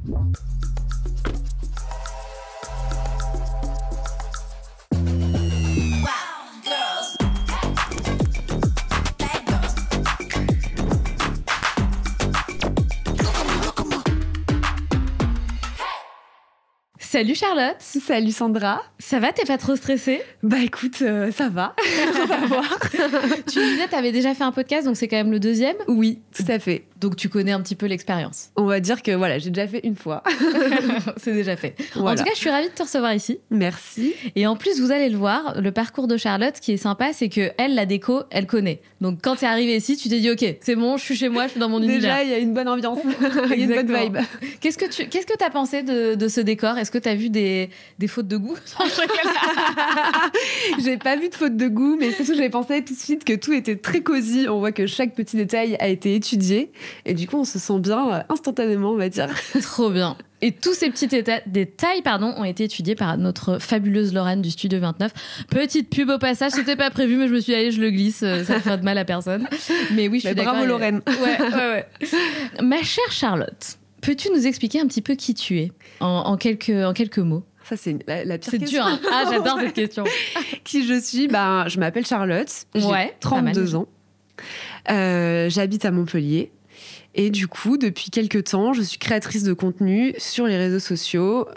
Salut Charlotte. Salut Sandra. Ça va, t'es pas trop stressée? Bah écoute, ça va. On va voir. Tu me disais, t'avais déjà fait un podcast, donc c'est quand même le deuxième? Oui, tout à fait. Donc tu connais un petit peu l'expérience. On va dire que voilà, j'ai déjà fait une fois. C'est déjà fait. Voilà. En tout cas, je suis ravie de te recevoir ici. Merci. Et en plus, vous allez le voir, le parcours de Charlotte, ce qui est sympa, c'est que elle, la déco, elle connaît. Donc quand t'es arrivée ici, tu t'es dit, ok, c'est bon, je suis chez moi, je suis dans mon univers. Déjà, il y a une bonne ambiance, il y a une bonne vibe. Qu'est-ce que t'as pensé de ce décor? Est-ce que t'as vu des fautes de goût? J'ai pas vu de faute de goût, mais surtout j'avais pensé tout de suite que tout était très cosy. On voit que chaque petit détail a été étudié. Et du coup, on se sent bien instantanément, on va dire. Trop bien. Et tous ces petits détails ont été étudiés par notre fabuleuse Lorraine du Studio 29. Petite pub au passage, c'était pas prévu, mais je me suis dit, allez, je le glisse, ça fait de mal à personne. Mais oui, je suis d'accord. Bravo Lorraine. Ouais. Ma chère Charlotte, peux-tu nous expliquer un petit peu qui tu es en quelques mots? Ça, c'est la pire question. C'est dur, hein. Ah, j'adore cette question. Qui je suis? Je m'appelle Charlotte, j'ai 32 ans. J'habite à Montpellier. Et du coup, depuis quelques temps, je suis créatrice de contenu sur les réseaux sociaux,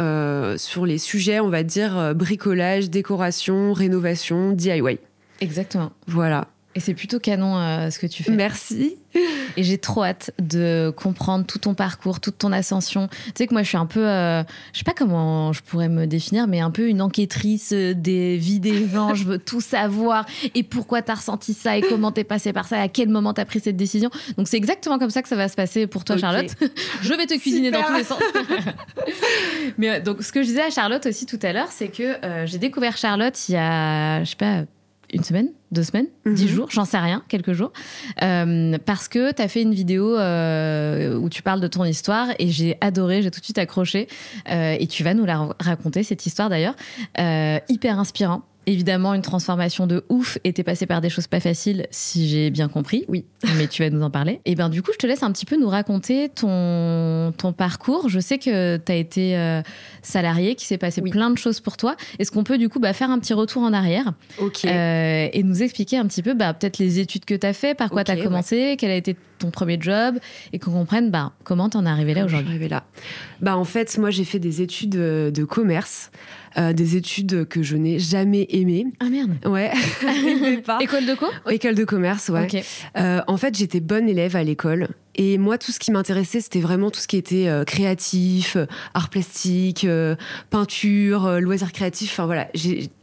sur les sujets, on va dire, bricolage, décoration, rénovation, DIY. Exactement. Voilà. Et c'est plutôt canon ce que tu fais. Merci. Et j'ai trop hâte de comprendre tout ton parcours, toute ton ascension. Tu sais que moi, je suis un peu, je sais pas comment je pourrais me définir, mais un peu une enquêtrice des vies des gens. Je veux tout savoir. Et pourquoi t'as ressenti ça? Et comment t'es passée par ça? À quel moment t'as pris cette décision? Donc c'est exactement comme ça que ça va se passer pour toi, okay. Charlotte. Je vais te cuisiner dans tous les sens. Mais donc, ce que je disais à Charlotte aussi tout à l'heure, c'est que j'ai découvert Charlotte il y a, je sais pas, une semaine, 2 semaines, 10 jours, j'en sais rien, quelques jours, parce que tu as fait une vidéo où tu parles de ton histoire et j'ai adoré, j'ai tout de suite accroché et tu vas nous la raconter, cette histoire d'ailleurs, hyper inspirant. Évidemment, une transformation de ouf et t'es passé par des choses pas faciles, si j'ai bien compris. Oui. Mais tu vas nous en parler. Et bien, du coup, je te laisse un petit peu nous raconter ton parcours. Je sais que t'as été salarié, qu'il s'est passé plein de choses pour toi. Est-ce qu'on peut, du coup, faire un petit retour en arrière et nous expliquer un petit peu, peut-être les études que t'as fait, par quoi t'as commencé, quel a été ton premier job et qu'on comprenne comment t'en es arrivé là aujourd'hui. Je suis arrivée là. En fait, moi, j'ai fait des études de commerce. Des études que je n'ai jamais aimées. Ah merde. Ouais. Pas. École de co? École de commerce, ouais. Okay. En fait, j'étais bonne élève à l'école. Et moi, tout ce qui m'intéressait, c'était vraiment tout ce qui était créatif, art plastique, peinture, loisirs créatifs. Enfin voilà,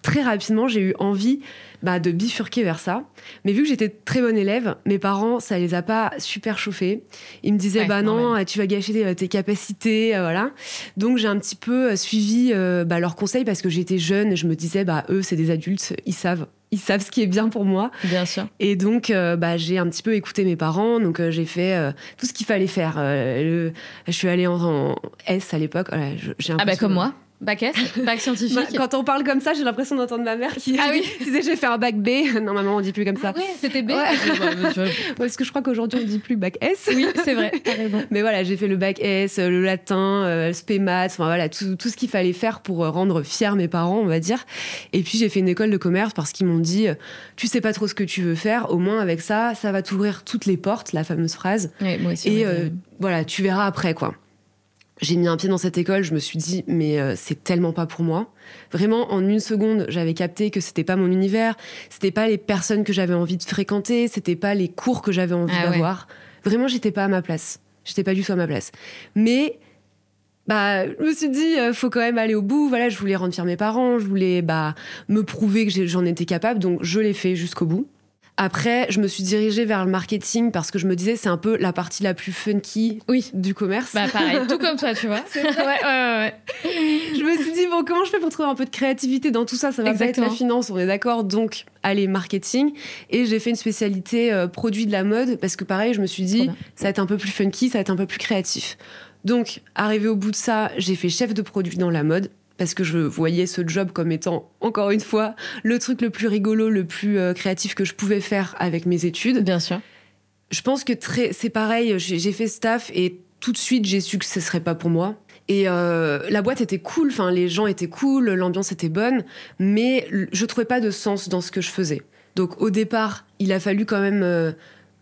très rapidement, j'ai eu envie de bifurquer vers ça. Mais vu que j'étais très bonne élève, mes parents, ça les a pas super chauffés. Ils me disaient, non, tu vas gâcher tes capacités, voilà. Donc, j'ai un petit peu suivi leurs conseils parce que j'étais jeune et je me disais, eux, c'est des adultes, ils savent ce qui est bien pour moi. Bien sûr. Et donc, j'ai un petit peu écouté mes parents. Donc, j'ai fait tout ce qu'il fallait faire. Je suis allée en S à l'époque. Voilà, comme moi. Bac S, bac scientifique. Quand on parle comme ça, j'ai l'impression d'entendre ma mère qui disait j'ai fait un bac B. Non, maman, on dit plus comme ça. Ah ouais, c'était B. Ouais. Parce que je crois qu'aujourd'hui, on dit plus bac S. Oui, c'est vrai, t'as raison. Mais voilà, j'ai fait le bac S, le latin, le spé maths, enfin voilà, tout ce qu'il fallait faire pour rendre fiers mes parents, on va dire. Et puis, j'ai fait une école de commerce parce qu'ils m'ont dit tu sais pas trop ce que tu veux faire, au moins avec ça va t'ouvrir toutes les portes, la fameuse phrase. Ouais, moi aussi. Et voilà, tu verras après, quoi. J'ai mis un pied dans cette école, je me suis dit, mais c'est tellement pas pour moi. Vraiment, en une seconde, j'avais capté que c'était pas mon univers, c'était pas les personnes que j'avais envie de fréquenter, c'était pas les cours que j'avais envie d'avoir. Vraiment, j'étais pas à ma place. J'étais pas du tout à ma place. Mais, je me suis dit, faut quand même aller au bout. Voilà, je voulais rendre fiers mes parents, je voulais me prouver que j'en étais capable, donc je l'ai fait jusqu'au bout. Après, je me suis dirigée vers le marketing parce que je me disais c'est un peu la partie la plus funky du commerce. Pareil, tout comme toi, tu vois. C'est vrai. Ouais. Je me suis dit comment je fais pour trouver un peu de créativité dans tout ça? Ça va pas être la finance, on est d'accord. Donc, allez, marketing. Et j'ai fait une spécialité produit de la mode parce que pareil, je me suis dit ça va être un peu plus funky, ça va être un peu plus créatif. Donc, arrivé au bout de ça, j'ai fait chef de produit dans la mode. Parce que je voyais ce job comme étant, encore une fois, le truc le plus rigolo, le plus créatif que je pouvais faire avec mes études. Bien sûr. Je pense que c'est pareil, j'ai fait staff et tout de suite, j'ai su que ce serait pas pour moi. Et la boîte était cool, enfin, les gens étaient cool, l'ambiance était bonne, mais je trouvais pas de sens dans ce que je faisais. Donc au départ, il a fallu quand même,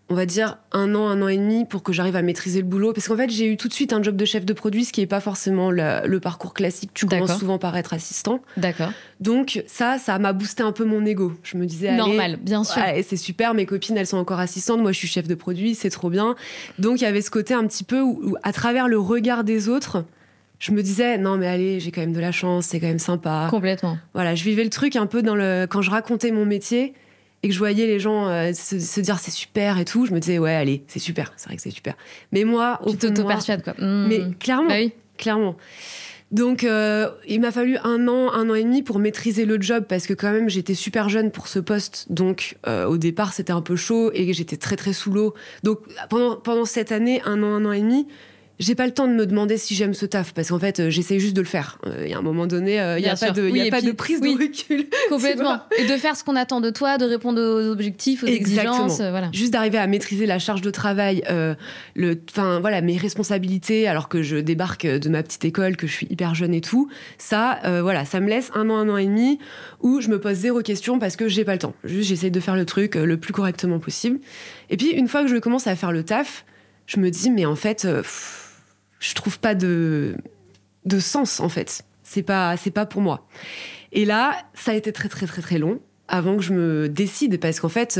on va dire, 1 an et demi pour que j'arrive à maîtriser le boulot. Parce qu'en fait, j'ai eu tout de suite un job de chef de produit, ce qui n'est pas forcément le parcours classique. Tu commences souvent par être assistant. D'accord. Donc ça m'a boosté un peu mon ego. Je me disais, normal, bien sûr. Ouais, c'est super, mes copines, elles sont encore assistantes. Moi, je suis chef de produit, c'est trop bien. Donc il y avait ce côté un petit peu où à travers le regard des autres, je me disais, non mais allez, j'ai quand même de la chance, c'est quand même sympa. Complètement. Voilà, je vivais le truc un peu quand je racontais mon métier et que je voyais les gens se dire c'est super et tout, je me disais ouais allez, c'est super, c'est vrai que c'est super. Mais moi, tu t'auto-persuades quoi. Mais clairement, bah oui. Clairement. Donc il m'a fallu 1 an et demi pour maîtriser le job parce que quand même j'étais super jeune pour ce poste. Donc au départ c'était un peu chaud et j'étais très très sous l'eau. Donc pendant cette année, 1 an et demi, j'ai pas le temps de me demander si j'aime ce taf parce qu'en fait j'essaie juste de le faire. Il y a un moment donné, il y a pas de prise de recul. Complètement. Et de faire ce qu'on attend de toi, de répondre aux objectifs, aux exigences, voilà. Juste d'arriver à maîtriser la charge de travail, mes responsabilités alors que je débarque de ma petite école, que je suis hyper jeune et tout. Ça me laisse 1 an et demi où je me pose 0 question parce que j'ai pas le temps. Juste j'essaie de faire le truc le plus correctement possible. Et puis une fois que je commence à faire le taf, je me dis mais en fait je trouve pas de sens, en fait. C'est pas pour moi. Et là, ça a été très, très, très, très long avant que je me décide, parce qu'en fait,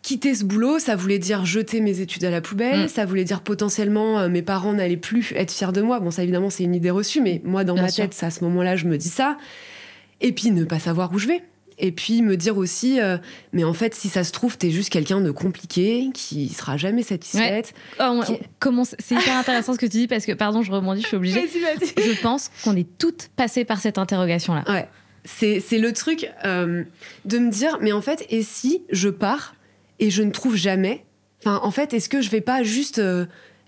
quitter ce boulot, ça voulait dire jeter mes études à la poubelle, ça voulait dire potentiellement mes parents n'allaient plus être fiers de moi. Bon, ça, évidemment, c'est une idée reçue, mais moi, dans ma tête, à ce moment-là, je me dis ça. Et puis, ne pas savoir où je vais. Et puis me dire aussi, mais en fait, si ça se trouve, t'es juste quelqu'un de compliqué, qui sera jamais satisfaite. Ouais. C'est hyper intéressant ce que tu dis, parce que, pardon, je rebondis, je suis obligée. Vas-y. Je pense qu'on est toutes passées par cette interrogation-là. Ouais. C'est le truc de me dire, mais en fait, et si je pars et je ne trouve jamais, enfin, en fait, est-ce que je vais pas juste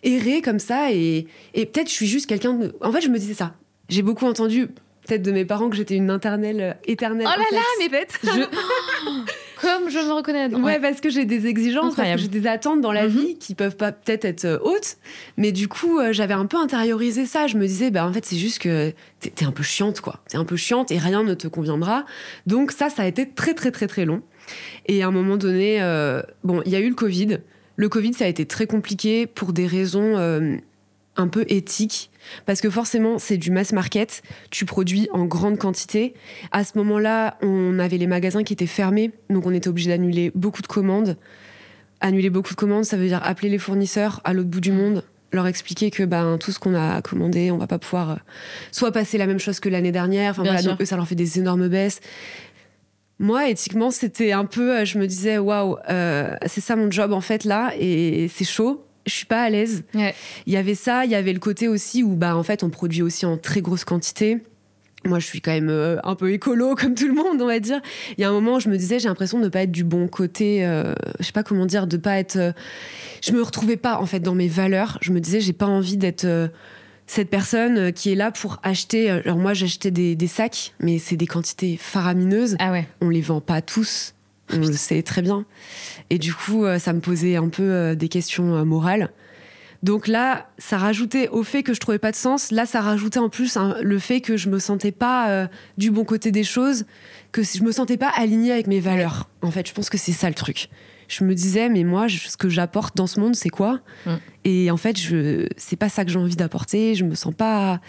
errer comme ça et peut-être je suis juste quelqu'un de... En fait, je me disais ça. J'ai beaucoup entendu... peut-être de mes parents que j'étais une éternelle Oh là là, mais comme je me reconnais. Ouais, parce que j'ai des exigences, incroyable. parce que j'ai des attentes dans la vie qui peuvent pas peut-être être hautes. Mais du coup, j'avais un peu intériorisé ça. Je me disais, en fait, c'est juste que t'es un peu chiante, quoi. T'es un peu chiante et rien ne te conviendra. Donc ça a été très, très, très, très long. Et à un moment donné, il y a eu le Covid. Le Covid, ça a été très compliqué pour des raisons un peu éthiques. Parce que forcément, c'est du mass market, tu produis en grande quantité. À ce moment-là, on avait les magasins qui étaient fermés, donc on était obligé d'annuler beaucoup de commandes. Annuler beaucoup de commandes, ça veut dire appeler les fournisseurs à l'autre bout du monde, leur expliquer que tout ce qu'on a commandé, on va pas pouvoir soit passer la même chose que l'année dernière. Enfin, voilà, donc eux, ça leur fait des énormes baisses. Moi, éthiquement, c'était un peu... je me disais, waouh, c'est ça mon job en fait là, et c'est chaud. Je suis pas à l'aise. Ouais. Il y avait ça, il y avait le côté aussi où en fait on produit aussi en très grosse quantité. Moi, je suis quand même un peu écolo comme tout le monde, on va dire. Il y a un moment où je me disais, j'ai l'impression de ne pas être du bon côté, je sais pas comment dire, de pas être... je me retrouvais pas en fait dans mes valeurs. Je me disais, j'ai pas envie d'être cette personne qui est là pour acheter... Alors moi, j'achetais des sacs, mais c'est des quantités faramineuses. Ah ouais. On les vend pas tous. On le sait très bien. Et du coup, ça me posait un peu des questions morales. Donc là, ça rajoutait au fait que je trouvais pas de sens. Là, ça rajoutait en plus le fait que je me sentais pas du bon côté des choses, que je me sentais pas alignée avec mes valeurs. En fait, je pense que c'est ça le truc. Je me disais, mais moi, ce que j'apporte dans ce monde, c'est quoi ? Et en fait, c'est pas ça que j'ai envie d'apporter. Je me sentais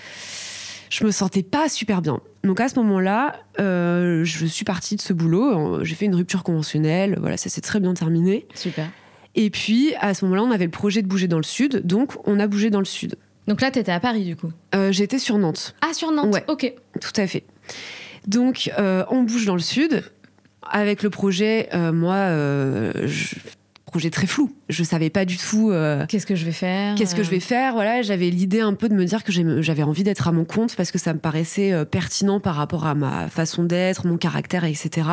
pas super bien. Donc à ce moment-là, je suis partie de ce boulot. J'ai fait une rupture conventionnelle. Voilà, ça s'est très bien terminé. Super. Et puis à ce moment-là, on avait le projet de bouger dans le sud. Donc on a bougé dans le sud. Donc là, t'étais à Paris du coup. J'étais sur Nantes. Ah, sur Nantes. Ouais, ok. Tout à fait. Donc on bouge dans le sud. Avec le projet, projet très flou. Je savais pas du tout qu'est-ce que je vais faire. Voilà, j'avais l'idée un peu de me dire que j'avais envie d'être à mon compte parce que ça me paraissait pertinent par rapport à ma façon d'être, mon caractère, etc.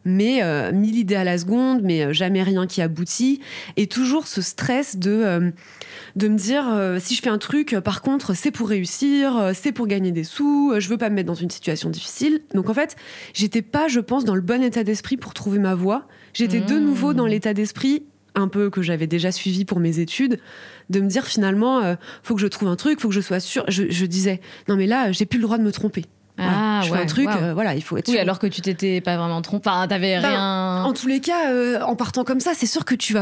Mais 1000 idées à la seconde, mais jamais rien qui aboutit. Et toujours ce stress de me dire si je fais un truc, par contre, c'est pour réussir, c'est pour gagner des sous, je veux pas me mettre dans une situation difficile. Donc en fait, j'étais pas, je pense, dans le bon état d'esprit pour trouver ma voie. J'étais de nouveau dans l'état d'esprit un peu que j'avais déjà suivi pour mes études, de me dire finalement, faut que je trouve un truc, faut que je sois sûre. Je disais, non mais là, j'ai plus le droit de me tromper. Voilà. Je fais un truc, voilà, il faut être sûr. Oui, alors que tu t'étais pas vraiment trompé. Enfin, t'avais rien. En tous les cas, en partant comme ça, c'est sûr que tu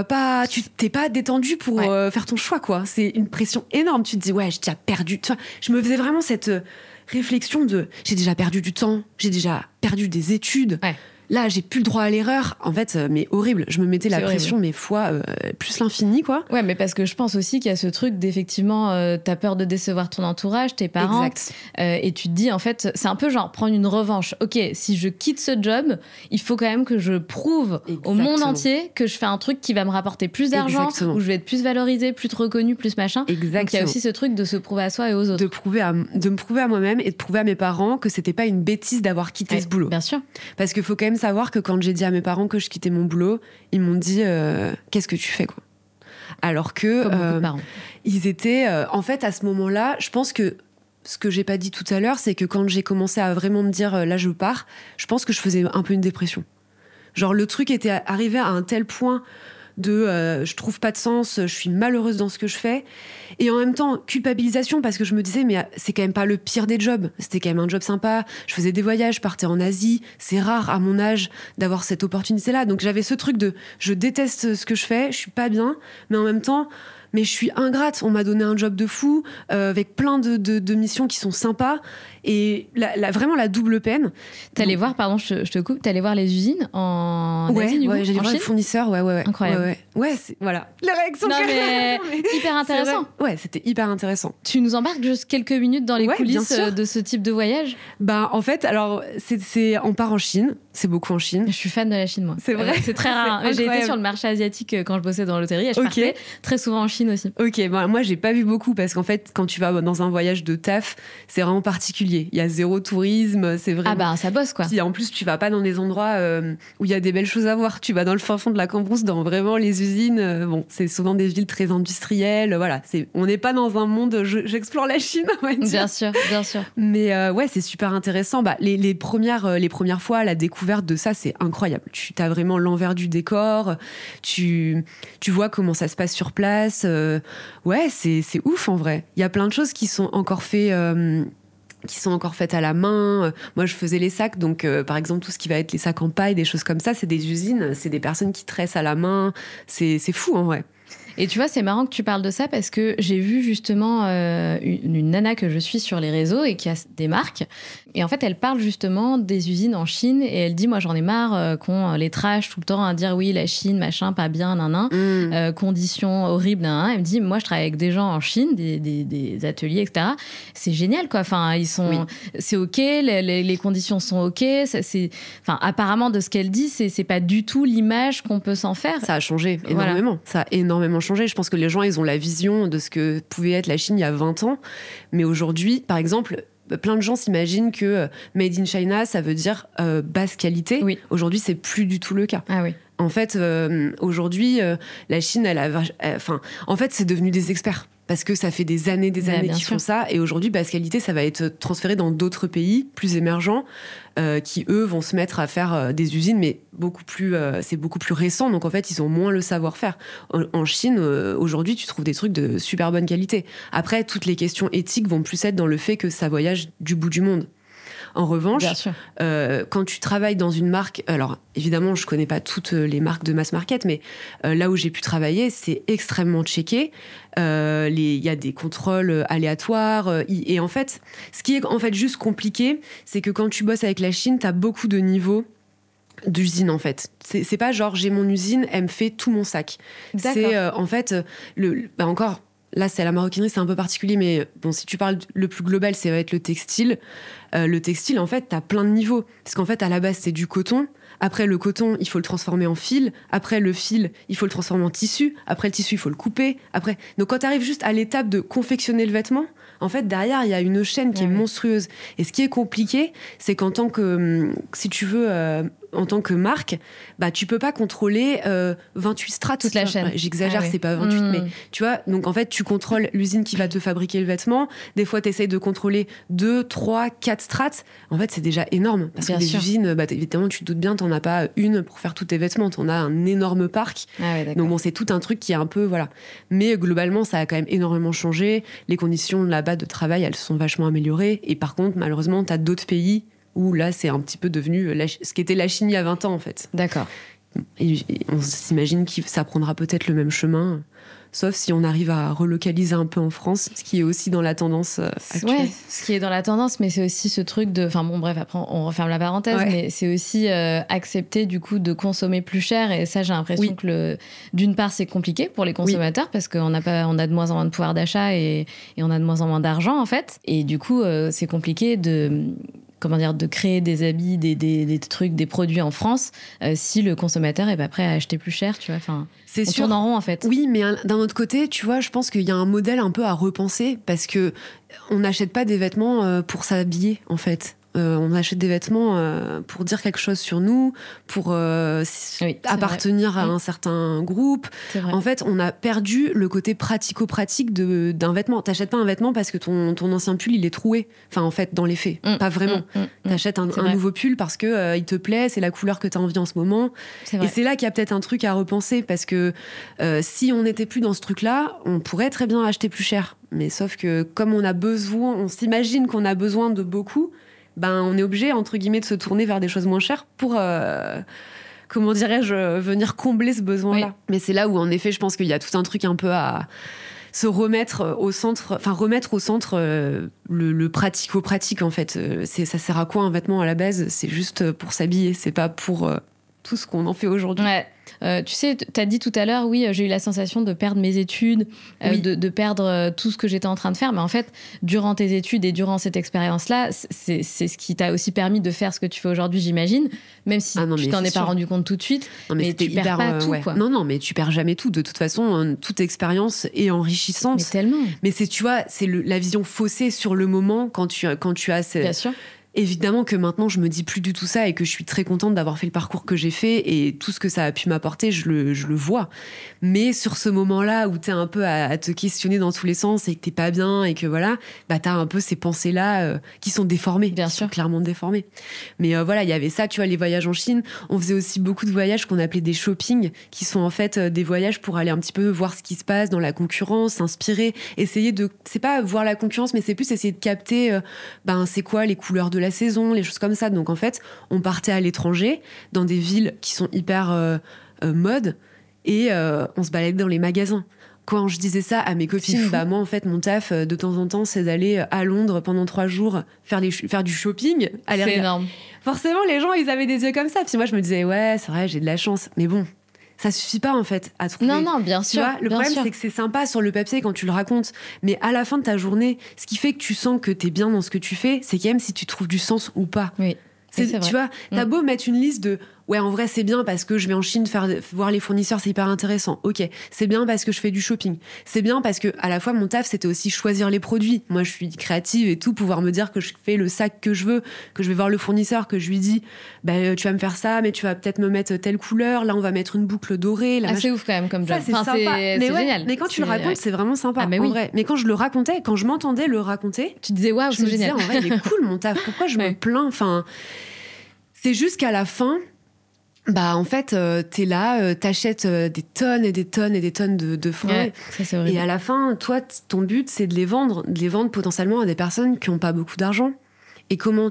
t'es pas détendu pour faire ton choix, quoi. C'est une pression énorme. Tu te dis, ouais, j'ai déjà perdu. Enfin, je me faisais vraiment cette réflexion de, j'ai déjà perdu du temps, j'ai déjà perdu des études. Ouais. Là, j'ai plus le droit à l'erreur. En fait, mais horrible. Je me mettais la pression, mais fois plus l'infini, quoi. Ouais, mais parce que je pense aussi qu'il y a ce truc d'effectivement, t'as peur de décevoir ton entourage, tes parents. Exact. Et tu te dis, en fait, c'est un peu genre prendre une revanche. Ok, si je quitte ce job, il faut quand même que je prouve au monde entier que je fais un truc qui va me rapporter plus d'argent, où je vais être plus valorisée, plus reconnue, plus machin. Exactement. Donc il y a aussi ce truc de se prouver à soi et aux autres. De me prouver à moi-même et de prouver à mes parents que c'était pas une bêtise d'avoir quitté ce boulot. Bien sûr. Parce qu'il faut quand même savoir que quand j'ai dit à mes parents que je quittais mon boulot, ils m'ont dit qu'est-ce que tu fais, quoi. Alors que ils étaient en fait à ce moment-là, je pense que ce que j'ai pas dit tout à l'heure, c'est que quand j'ai commencé à vraiment me dire là je pars, je pense que je faisais un peu une dépression. Genre le truc était arrivé à un tel point de je trouve pas de sens, je suis malheureuse dans ce que je fais, et en même temps culpabilisation parce que je me disais mais c'est quand même pas le pire des jobs, c'était quand même un job sympa, je faisais des voyages, je partais en Asie, c'est rare à mon âge d'avoir cette opportunité là, donc j'avais ce truc de je déteste ce que je fais, je suis pas bien, mais en même temps mais je suis ingrate, on m'a donné un job de fou avec plein de missions qui sont sympas, et vraiment la double peine. T'allais voir, pardon, je te coupe, t'allais voir les usines en Asie, du coup, j'allais voir les fournisseurs, ouais. Incroyable. Ouais, voilà. La réaction. Non, mais hyper intéressant. Ouais, c'était hyper intéressant. Tu nous embarques juste quelques minutes dans les coulisses de ce type de voyage? Bah, en fait, alors, on part en Chine. C'est beaucoup en Chine. Je suis fan de la Chine, moi. C'est vrai. C'est très rare. J'ai été sur le marché asiatique quand je bossais dans l'hôtellerie et je partais très souvent en Chine aussi. Ok, bon, moi, j'ai pas vu beaucoup parce qu'en fait, quand tu vas dans un voyage de taf, c'est vraiment particulier. Il y a zéro tourisme, c'est vraiment... Ah bah, ça bosse, quoi. Puis, en plus, tu vas pas dans des endroits où il y a des belles choses à voir. Tu vas dans le fin fond de la Cambrousse, dans vraiment les usines. Bon, c'est souvent des villes très industrielles. Voilà, on n'est pas dans un monde... J'explore la Chine, on va dire. Bien sûr, bien sûr. Mais ouais, c'est super intéressant. Bah, les premières fois, la découverte de ça, c'est incroyable. Tu as vraiment l'envers du décor. Tu vois comment ça se passe sur place. Ouais, c'est ouf, en vrai. Il y a plein de choses qui sont encore faites à la main. Moi, je faisais les sacs, donc par exemple, tout ce qui va être les sacs en paille, des choses comme ça, c'est des usines, c'est des personnes qui tressent à la main. C'est fou, en vrai. Et tu vois, c'est marrant que tu parles de ça parce que j'ai vu justement une nana que je suis sur les réseaux et qui a des marques. Et en fait, elle parle justement des usines en Chine et elle dit, moi, j'en ai marre qu'on les trash tout le temps à dire oui, la Chine, machin, pas bien, conditions horribles, Elle me dit, moi, je travaille avec des gens en Chine, des ateliers, etc. C'est génial, quoi. Enfin, c'est OK, les conditions sont OK. Enfin, apparemment, de ce qu'elle dit, c'est pas du tout l'image qu'on peut s'en faire. Ça a changé énormément. Voilà. Ça a énormément changé. Je pense que les gens, ils ont la vision de ce que pouvait être la Chine il y a 20 ans. Mais aujourd'hui, par exemple, plein de gens s'imaginent que Made in China, ça veut dire basse qualité. Oui. Aujourd'hui, c'est plus du tout le cas. Ah oui. En fait, aujourd'hui, la Chine, en fait, c'est devenu des experts. Parce que ça fait des années qu'ils font ça. Et aujourd'hui, basse qualité, ça va être transféré dans d'autres pays plus émergents qui, eux, vont se mettre à faire des usines, mais c'est beaucoup plus récent. Donc, en fait, ils ont moins le savoir-faire. En Chine, aujourd'hui, tu trouves des trucs de super bonne qualité. Après, toutes les questions éthiques vont plus être dans le fait que ça voyage du bout du monde. En revanche, quand tu travailles dans une marque, alors évidemment, je connais pas toutes les marques de mass market, mais là où j'ai pu travailler, c'est extrêmement checké. Il y a des contrôles aléatoires. Et en fait, ce qui est en fait juste compliqué, c'est que quand tu bosses avec la Chine, tu as beaucoup de niveaux d'usine, en fait. C'est pas genre, j'ai mon usine, elle me fait tout mon sac. D'accord. C'est en fait, encore... Là, c'est la maroquinerie, c'est un peu particulier, mais bon, si tu parles le plus global, ça va être le textile. Le textile, en fait, t'as plein de niveaux. Parce qu'en fait, à la base, c'est du coton. Après, le coton, il faut le transformer en fil. Après, le fil, il faut le transformer en tissu. Après, le tissu, il faut le couper. Donc, quand t'arrives juste à l'étape de confectionner le vêtement, en fait, derrière, il y a une chaîne qui est monstrueuse. Et ce qui est compliqué, c'est qu'en tant que, si tu veux, en tant que marque, bah, tu peux pas contrôler 28 strates. Toute la chaîne. J'exagère, c'est pas 28, mais tu vois, donc en fait, tu contrôles l'usine qui va te fabriquer le vêtement. Des fois, tu essayes de contrôler 2, 3, 4 strates. En fait, c'est déjà énorme. Parce que les usines, bah, évidemment, tu te doutes bien, t'en as pas une pour faire tous tes vêtements, t'en as un énorme parc. Ah ouais, d'accord. Donc bon, c'est tout un truc qui est un peu, voilà. Mais globalement, ça a quand même énormément changé. Les conditions là-bas de travail, elles se sont vachement améliorées. Et par contre, malheureusement, t'as d'autres pays où là, c'est un petit peu devenu ce qu'était la Chine il y a 20 ans, en fait. D'accord. Et on s'imagine que ça prendra peut-être le même chemin, sauf si on arrive à relocaliser un peu en France, ce qui est aussi dans la tendance actuelle. Ouais, ce qui est dans la tendance, mais c'est aussi ce truc de... Enfin bon, bref, après, on referme la parenthèse, Ouais. mais c'est aussi accepter, du coup, de consommer plus cher. Et ça, j'ai l'impression que, d'une part, c'est compliqué pour les consommateurs, parce qu'on on a de moins en moins de pouvoir d'achat et on a de moins en moins d'argent, en fait. Et du coup, c'est compliqué de créer des habits, des trucs, des produits en France, si le consommateur est pas prêt à acheter plus cher, tu vois. Enfin, C'est on sûr. tourne en rond, en fait. Oui, mais d'un autre côté, tu vois, je pense qu'il y a un modèle un peu à repenser, parce que on n'achète pas des vêtements pour s'habiller, en fait. On achète des vêtements pour dire quelque chose sur nous, pour appartenir à un certain groupe. En fait, on a perdu le côté pratico-pratique d'un vêtement. T'achètes pas un vêtement parce que ton ancien pull, il est troué. Enfin, en fait, dans les faits, pas vraiment. T'achètes un nouveau pull parce que il te plaît, c'est la couleur que t'as envie en ce moment. Et c'est là qu'il y a peut-être un truc à repenser, parce que si on n'était plus dans ce truc-là, on pourrait très bien acheter plus cher. Mais sauf que comme on s'imagine qu'on a besoin de beaucoup, on est obligé, entre guillemets, de se tourner vers des choses moins chères pour, comment dirais-je, venir combler ce besoin-là. Oui. Mais c'est là où, en effet, je pense qu'il y a tout un truc un peu à se remettre au centre, le pratico-pratique, en fait. Ça sert à quoi un vêtement à la base ? C'est juste pour s'habiller, c'est pas pour tout ce qu'on en fait aujourd'hui. Ouais. Tu sais, t'as dit tout à l'heure, oui, j'ai eu la sensation de perdre mes études, de perdre tout ce que j'étais en train de faire. Mais en fait, durant tes études et durant cette expérience-là, c'est ce qui t'a aussi permis de faire ce que tu fais aujourd'hui, j'imagine. Même si tu t'en es pas rendu compte tout de suite. Non, mais tu perds pas tout, quoi. Non, mais tu perds jamais tout. De toute façon, toute expérience est enrichissante. Mais tellement. Mais tu vois, c'est la vision faussée sur le moment quand tu as... Bien sûr. Évidemment que maintenant, je me dis plus du tout ça, et que je suis très contente d'avoir fait le parcours que j'ai fait, et tout ce que ça a pu m'apporter, je le vois. Mais sur ce moment-là où t'es un peu à te questionner dans tous les sens et que t'es pas bien, et que voilà, t'as un peu ces pensées-là qui sont déformées. Bien sûr. Sont clairement déformées. Mais voilà, il y avait ça, tu vois, les voyages en Chine. On faisait aussi beaucoup de voyages qu'on appelait des shopping, qui sont en fait des voyages pour aller un petit peu voir ce qui se passe dans la concurrence, s'inspirer, essayer de... C'est pas voir la concurrence, mais c'est plus essayer de capter, c'est quoi les couleurs de la saison, les choses comme ça. Donc en fait, on partait à l'étranger, dans des villes qui sont hyper mode, et on se baladait dans les magasins. Quand je disais ça à mes copines, moi en fait mon taf de temps en temps, c'est d'aller à Londres pendant 3 jours faire du shopping. C'est énorme. Forcément, les gens, ils avaient des yeux comme ça. Puis moi, je me disais, ouais, c'est vrai, j'ai de la chance. Mais bon, ça suffit pas en fait à trouver. Non, bien sûr. Tu vois, le problème, c'est que c'est sympa sur le papier quand tu le racontes, mais à la fin de ta journée, ce qui fait que tu sens que t'es bien dans ce que tu fais, c'est quand même si tu trouves du sens ou pas. Oui. Tu vois, t'as beau mettre une liste de ouais, en vrai, c'est bien parce que je vais en Chine voir les fournisseurs, c'est hyper intéressant. Ok, c'est bien parce que je fais du shopping. C'est bien parce que à la fois mon taf, c'était aussi choisir les produits. Moi, je suis créative et tout, pouvoir me dire que je fais le sac que je veux, que je vais voir le fournisseur, que je lui dis, tu vas me faire ça, mais tu vas peut-être me mettre telle couleur. Là, on va mettre une boucle dorée. Là, c'est ouf quand même comme job. C'est sympa. C'est génial. Mais quand tu le racontes, c'est vraiment sympa. En vrai. Mais quand je le racontais, quand je m'entendais le raconter, tu disais waouh, c'est génial. Je me disais, en vrai, il est cool mon taf. Pourquoi je me plains ? Enfin, c'est juste qu'à la fin. En fait, t'es là, t'achètes des tonnes et des tonnes et des tonnes de fringues. Ouais, ça, c'est horrible. Et à la fin, toi, ton but, c'est de les vendre potentiellement à des personnes qui n'ont pas beaucoup d'argent. Et comment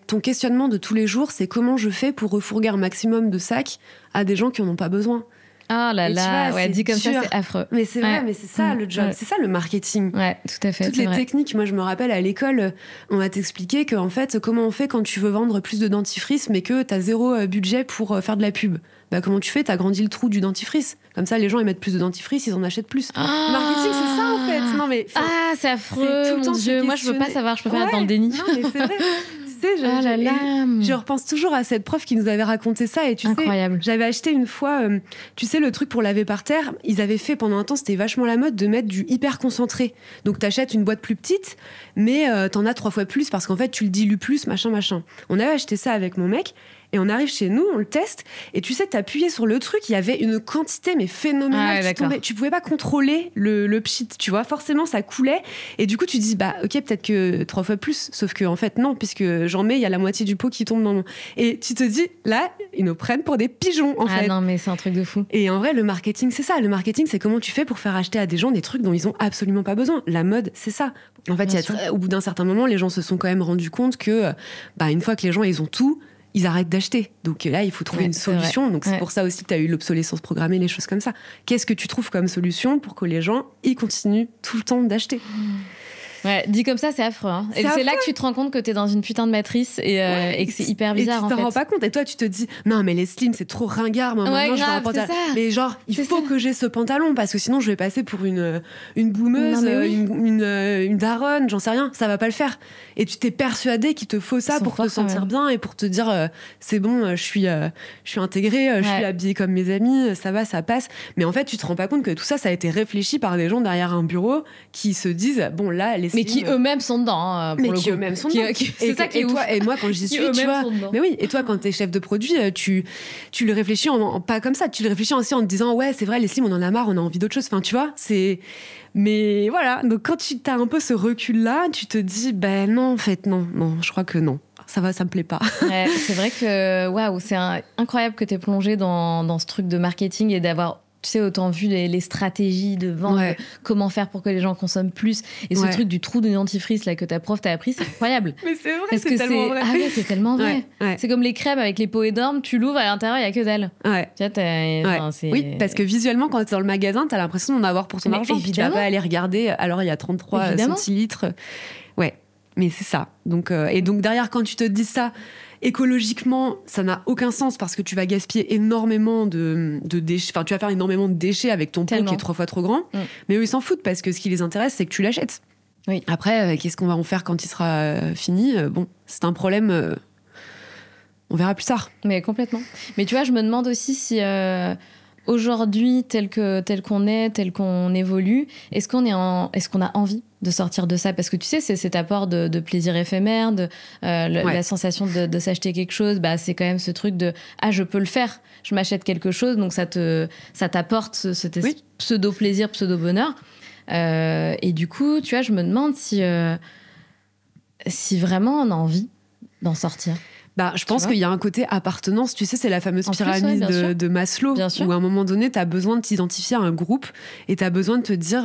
ton questionnement de tous les jours, c'est comment je fais pour refourguer un maximum de sacs à des gens qui n'en ont pas besoin. Ah là là, vois, dit comme dur. Ça, c'est affreux. Mais c'est vrai, mais c'est ça le job, c'est ça le marketing. Ouais, tout à fait. Toutes les techniques, moi je me rappelle à l'école, on va t'expliquer qu'en fait, comment on fait quand tu veux vendre plus de dentifrice mais que t'as 0 budget pour faire de la pub. Comment tu fais ? T'agrandis le trou du dentifrice. Comme ça, les gens ils mettent plus de dentifrice, ils en achètent plus. Le marketing, c'est ça en fait. Non mais. C'est affreux. Mon Dieu, moi je veux pas savoir, je préfère être dans le déni. Non mais c'est vrai. Je repense toujours à cette prof qui nous avait raconté ça, et incroyable. Sais, j'avais acheté une fois, tu sais, le truc pour laver par terre, ils avaient fait pendant un temps, c'était vachement la mode de mettre du hyper concentré. Donc t'achètes une boîte plus petite, mais t'en as 3 fois plus parce qu'en fait tu le dilues plus, machin. On avait acheté ça avec mon mec. Et on arrive chez nous, on le teste, et tu sais, t'appuyais sur le truc, il y avait une quantité mais phénoménale qui tombait. Tu pouvais pas contrôler le pchit, tu vois, forcément ça coulait, et du coup tu dis bah ok, peut-être que 3 fois plus, sauf que en fait non, puisque j'en mets, il y a la moitié du pot qui tombe dans mon... Et tu te dis là, ils nous prennent pour des pigeons en fait. Ah non, mais c'est un truc de fou. Et en vrai, le marketing, c'est ça. Le marketing, c'est comment tu fais pour faire acheter à des gens des trucs dont ils ont absolument pas besoin. La mode, c'est ça. En fait, au bout d'un certain moment, les gens se sont quand même rendus compte que une fois que les gens ils ont tout, ils arrêtent d'acheter. Donc là, il faut trouver une solution. Donc c'est pour ça aussi que tu as eu l'obsolescence programmée, les choses comme ça. Qu'est-ce que tu trouves comme solution pour que les gens ils continuent tout le temps d'acheter? Ouais, dit comme ça, c'est affreux. Hein. Et c'est là que tu te rends compte que t'es dans une putain de matrice et que c'est hyper bizarre. Et tu t'en rends pas compte. Et toi, tu te dis, non, mais les slims, c'est trop ringard. Moi, maintenant, je vais un pantalon. Mais genre, il faut que j'ai ce pantalon parce que sinon, je vais passer pour une boumeuse, une daronne, j'en sais rien. Ça va pas le faire. Et tu t'es persuadé qu'il te faut ça pour te sentir bien et pour te dire, c'est bon, je suis intégrée, je suis habillée comme mes amis, ça va, ça passe. Mais en fait, tu te rends pas compte que tout ça, ça a été réfléchi par des gens derrière un bureau qui se disent, bon, là, les mais qui eux-mêmes sont dedans. Mais qui eux-mêmes sont dedans. C'est ça qui est ouf. Et moi, quand j'y suis, tu vois. Mais oui, et toi, quand t'es chef de produit, tu le réfléchis pas comme ça. Tu le réfléchis aussi en te disant, ouais, c'est vrai, les slims, on en a marre, on a envie d'autre chose. Enfin, tu vois, c'est. Mais voilà. Donc, quand tu as un peu ce recul-là, tu te dis, ben non, en fait, non, je crois que non. Ça me plaît pas. Ouais, c'est vrai que, waouh, c'est incroyable que t'aies plongé dans ce truc de marketing et d'avoir. Tu sais, autant vu les stratégies de vente, comment faire pour que les gens consomment plus. Et ce truc du trou de dentifrice là, que ta prof t'a appris, c'est incroyable. Mais c'est vrai, c'est tellement vrai. Ah ouais, c'est tellement vrai. Ouais. C'est comme les crèmes avec les pots et d'orme, tu l'ouvres, à l'intérieur, il n'y a que dalle. Ouais. Tu vois, oui, parce que visuellement, quand tu es dans le magasin, tu as l'impression d'en avoir pour ton argent. Puis tu vas pas aller regarder, alors il y a 33 centilitres. Ouais, mais c'est ça. Donc, et donc derrière, quand tu te dis ça, écologiquement, ça n'a aucun sens parce que tu vas gaspiller énormément de déchets. Enfin, tu vas faire énormément de déchets avec ton pot qui est 3 fois trop grand. Mais eux, ils s'en foutent parce que ce qui les intéresse, c'est que tu l'achètes. Oui. Après, qu'est-ce qu'on va en faire quand il sera fini ? Bon, c'est un problème. On verra plus tard. Mais complètement. Mais tu vois, je me demande aussi si aujourd'hui, tel qu'on est, tel qu'on évolue, est-ce qu'on a envie de sortir de ça? Parce que tu sais, c'est cet apport de plaisir éphémère, la sensation de s'acheter quelque chose, c'est quand même ce truc de « Ah, je peux le faire, je m'achète quelque chose », donc ça t'apporte ce pseudo-plaisir, pseudo-bonheur. Et du coup, tu vois, je me demande si vraiment on a envie d'en sortir. Je pense qu'il y a un côté appartenance. Tu sais, c'est la fameuse pyramide de Maslow, où à un moment donné, tu as besoin de t'identifier à un groupe et tu as besoin de te dire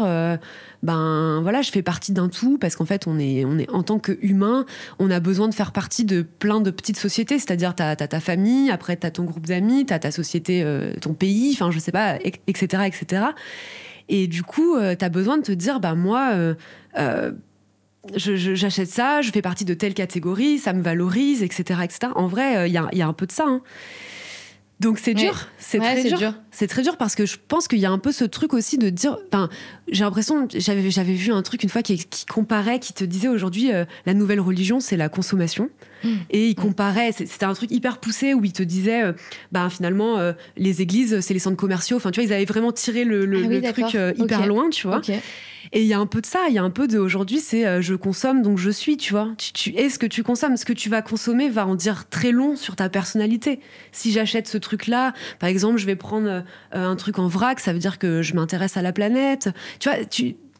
voilà, je fais partie d'un tout, parce qu'en fait, on est en tant qu'humain, on a besoin de faire partie de plein de petites sociétés. C'est-à-dire, tu as ta famille, après, tu as ton groupe d'amis, tu as ta société, ton pays, enfin, je sais pas, etc., etc. Et du coup, tu as besoin de te dire moi, j'achète ça, je fais partie de telle catégorie, ça me valorise, etc., etc. En vrai, il y a un peu de ça. Hein. Donc c'est dur, c'est très dur. C'est très dur parce que je pense qu'il y a un peu ce truc aussi de dire. Enfin, j'ai l'impression, j'avais vu un truc une fois qui comparait, qui te disait aujourd'hui la nouvelle religion, c'est la consommation. Et il comparait, c'était un truc hyper poussé où il te disait, finalement, les églises, c'est les centres commerciaux. Enfin, tu vois, ils avaient vraiment tiré le truc hyper loin, tu vois. Okay. Et il y a un peu de ça, il y a un peu de aujourd'hui, c'est je consomme donc je suis, tu vois. Est-ce que tu consommes? Ce que tu vas consommer va en dire très long sur ta personnalité. Si j'achète ce truc-là, par exemple, je vais prendre un truc en vrac, ça veut dire que je m'intéresse à la planète. Tu vois,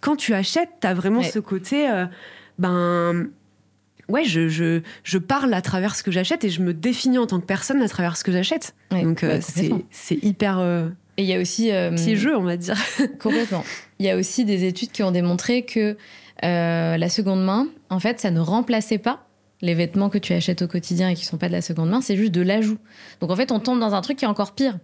quand tu achètes, t'as vraiment ce côté, je parle à travers ce que j'achète et je me définis en tant que personne à travers ce que j'achète. Ouais, donc c'est hyper... Et il y a aussi... piégeux, on va dire. Complètement. Il y a aussi des études qui ont démontré que la seconde main, en fait, ça ne remplaçait pas les vêtements que tu achètes au quotidien et qui ne sont pas de la seconde main, c'est juste de l'ajout. Donc en fait, on tombe dans un truc qui est encore pire.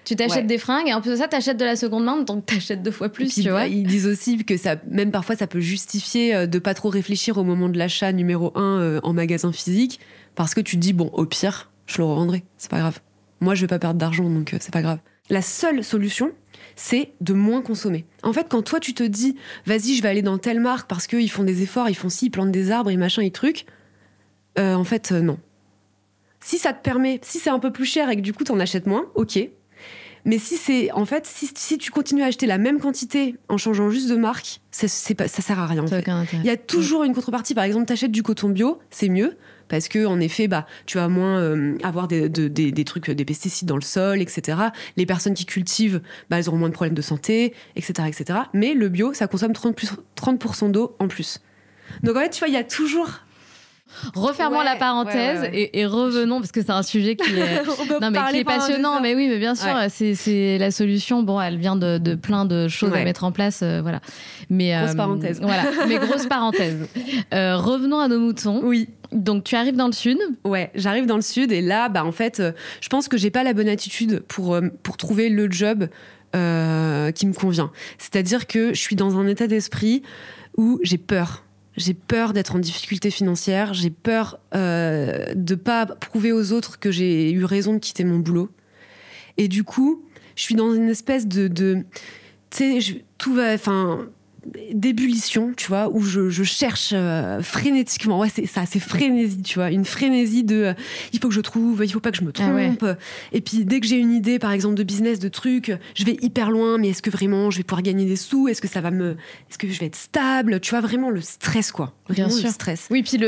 Tu t'achètes des fringues et en plus de ça, t'achètes de la seconde main, donc t'achètes 2 fois plus, tu vois. Ils disent aussi que même parfois, ça peut justifier de pas trop réfléchir au moment de l'achat numéro 1 en magasin physique, parce que tu te dis, bon, au pire, je le revendrai, c'est pas grave. Moi, je vais pas perdre d'argent, donc c'est pas grave. La seule solution, c'est de moins consommer. En fait, quand toi, tu te dis, vas-y, je vais aller dans telle marque parce qu'ils font des efforts, ils font ci, ils plantent des arbres, et machin, et trucs, en fait, non. Si ça te permet, si c'est un peu plus cher et que du coup, t'en achètes moins, ok. Mais si tu continues à acheter la même quantité en changeant juste de marque, ça sert à rien. En fait. Il y a toujours une contrepartie. Par exemple, t'achètes du coton bio, c'est mieux. Parce que en effet, tu vas moins avoir des trucs, des pesticides dans le sol, etc. Les personnes qui cultivent, elles auront moins de problèmes de santé, etc., etc. Mais le bio, ça consomme 30% d'eau en plus. Donc en fait, tu vois, il y a toujours... Refermons la parenthèse et revenons, parce que c'est un sujet qui est, qui est passionnant. Mais oui, mais bien sûr, c'est la solution. Bon, elle vient de plein de choses à mettre en place. Voilà. Mais, grosse parenthèse. Voilà, mais grosse parenthèse. Revenons à nos moutons. Oui. Donc, tu arrives dans le sud. Ouais, j'arrive dans le sud et là, en fait, je pense que j'ai pas la bonne attitude pour trouver le job qui me convient. C'est-à-dire que je suis dans un état d'esprit où j'ai peur. J'ai peur d'être en difficulté financière. J'ai peur de pas prouver aux autres que j'ai eu raison de quitter mon boulot. Et du coup, je suis dans une espèce de tu sais, tout va... d'ébullition, tu vois, où je cherche frénétiquement. Ouais, c'est ça, c'est frénésie, tu vois. Une frénésie de il faut que je trouve, il faut pas que je me trompe. Et puis, dès que j'ai une idée, par exemple, de business, de trucs, je vais hyper loin, mais est-ce que vraiment je vais pouvoir gagner des sous? Est-ce que je vais être stable? Tu vois, vraiment le stress, quoi. Vraiment le stress. Oui, puis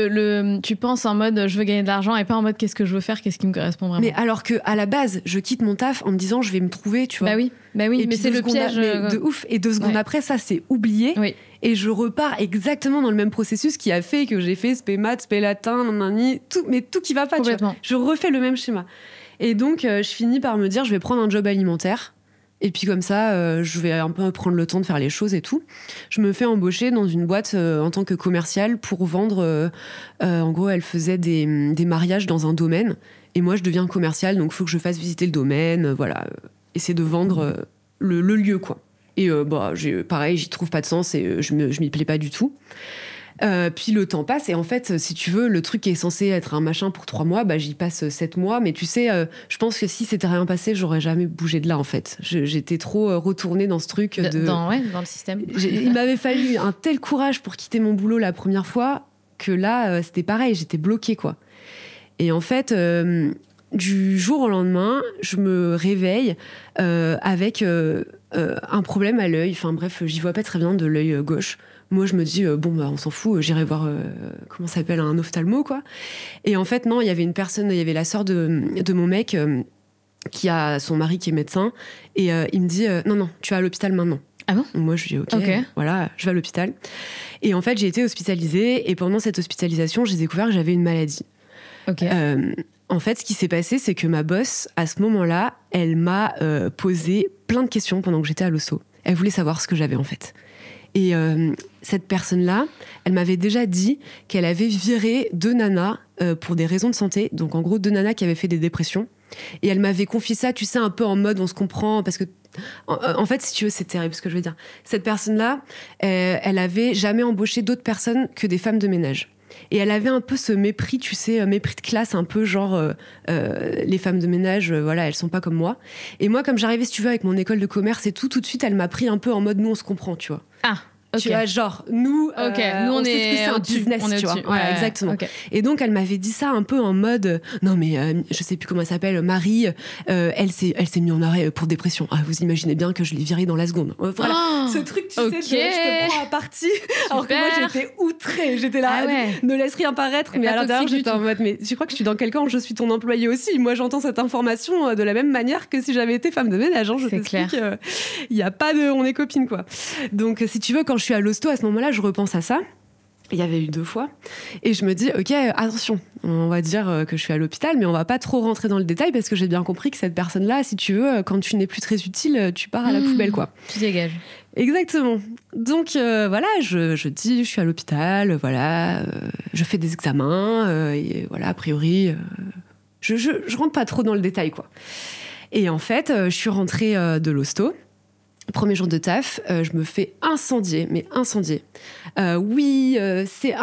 tu penses en mode je veux gagner de l'argent et pas en mode qu'est-ce que je veux faire, qu'est-ce qui me correspond vraiment. Mais alors que à la base, je quitte mon taf en me disant je vais me trouver, tu vois. Bah oui, et mais c'est le piège. De ouf. Et 2 secondes après, ça, c'est oublié. Oui. Et je repars exactement dans le même processus qui a fait que j'ai fait spé maths, spé latin, tout qui va pas, tu vois. Je refais le même schéma. Et donc, je finis par me dire, je vais prendre un job alimentaire. Et puis comme ça, je vais un peu prendre le temps de faire les choses et tout. Je me fais embaucher dans une boîte en tant que commerciale pour vendre... en gros, elle faisait des mariages dans un domaine. Et moi, je deviens commerciale, donc il faut que je fasse visiter le domaine, voilà. Essayer de vendre le lieu, quoi. Et pareil, j'y trouve pas de sens et je m'y plais pas du tout. Puis le temps passe et en fait, si tu veux, le truc qui est censé être un machin pour 3 mois, j'y passe 7 mois. Mais tu sais, je pense que si c'était rien passé, j'aurais jamais bougé de là, en fait. J'étais trop retournée dans ce truc dans le système. Il m'avait fallu un tel courage pour quitter mon boulot la première fois que là, c'était pareil, j'étais bloquée, quoi. Et en fait... du jour au lendemain, je me réveille avec un problème à l'œil. Enfin bref, j'y vois pas très bien de l'œil gauche. Moi, je me dis, on s'en fout, j'irai voir, comment ça s'appelle, un ophtalmo, quoi. Et en fait, non, il y avait une personne, il y avait la sœur de mon mec qui a son mari qui est médecin. Et il me dit, non, tu vas à l'hôpital maintenant. Ah bon ? Moi, je dis, ok, voilà, je vais à l'hôpital. Et en fait, j'ai été hospitalisée. Et pendant cette hospitalisation, j'ai découvert que j'avais une maladie. Ok. En fait, ce qui s'est passé, c'est que ma boss, à ce moment-là, elle m'a posé plein de questions pendant que j'étais à l'hosto. Elle voulait savoir ce que j'avais, en fait. Et cette personne-là, elle m'avait déjà dit qu'elle avait viré 2 nanas pour des raisons de santé. Donc, en gros, 2 nanas qui avaient fait des dépressions. Et elle m'avait confié ça, tu sais, un peu en mode on se comprend, parce que en fait, si tu veux, c'est terrible ce que je veux dire. Cette personne-là, elle avait jamais embauché d'autres personnes que des femmes de ménage. Et elle avait un peu ce mépris, tu sais, mépris de classe, un peu genre les femmes de ménage, voilà, elles sont pas comme moi. Et moi, comme j'arrivais, si tu veux, avec mon école de commerce et tout de suite, elle m'a pris un peu en mode nous, on se comprend, tu vois. Ah. Okay. Tu vois, genre, nous, nous on sait ce que c'est un business, tu vois. Ouais, exactement. Okay. Et donc, elle m'avait dit ça un peu en mode, non, mais je sais plus comment elle s'appelle, Marie, elle s'est mise en arrêt pour dépression. Ah, vous imaginez bien que je l'ai virée dans la seconde. Voilà. Ce truc, tu sais, je te prends à partie. Alors que moi, j'étais outrée. J'étais là, ne laisse rien paraître. Mais à l'intérieur, j'étais en mode, mais je crois que je suis dans quel camp ? Je suis ton employé aussi. Moi, j'entends cette information de la même manière que si j'avais été femme de ménage. Hein, je t'explique. Il n'y a pas de, on est copines, quoi. Donc, si tu veux, quand je suis à l'hosto, à ce moment-là, je repense à ça. Il y avait eu 2 fois. Et je me dis, ok, attention, on va dire que je suis à l'hôpital, mais on va pas trop rentrer dans le détail parce que j'ai bien compris que cette personne-là, si tu veux, quand tu n'es plus très utile, tu pars à la poubelle, quoi. Tu dégages. Exactement. Donc, voilà, je dis, je suis à l'hôpital, voilà, je fais des examens, et voilà, a priori, je rentre pas trop dans le détail, quoi. Et en fait, je suis rentrée de l'hosto. Premier jour de taf, je me fais incendier, mais incendier. Oui, c'est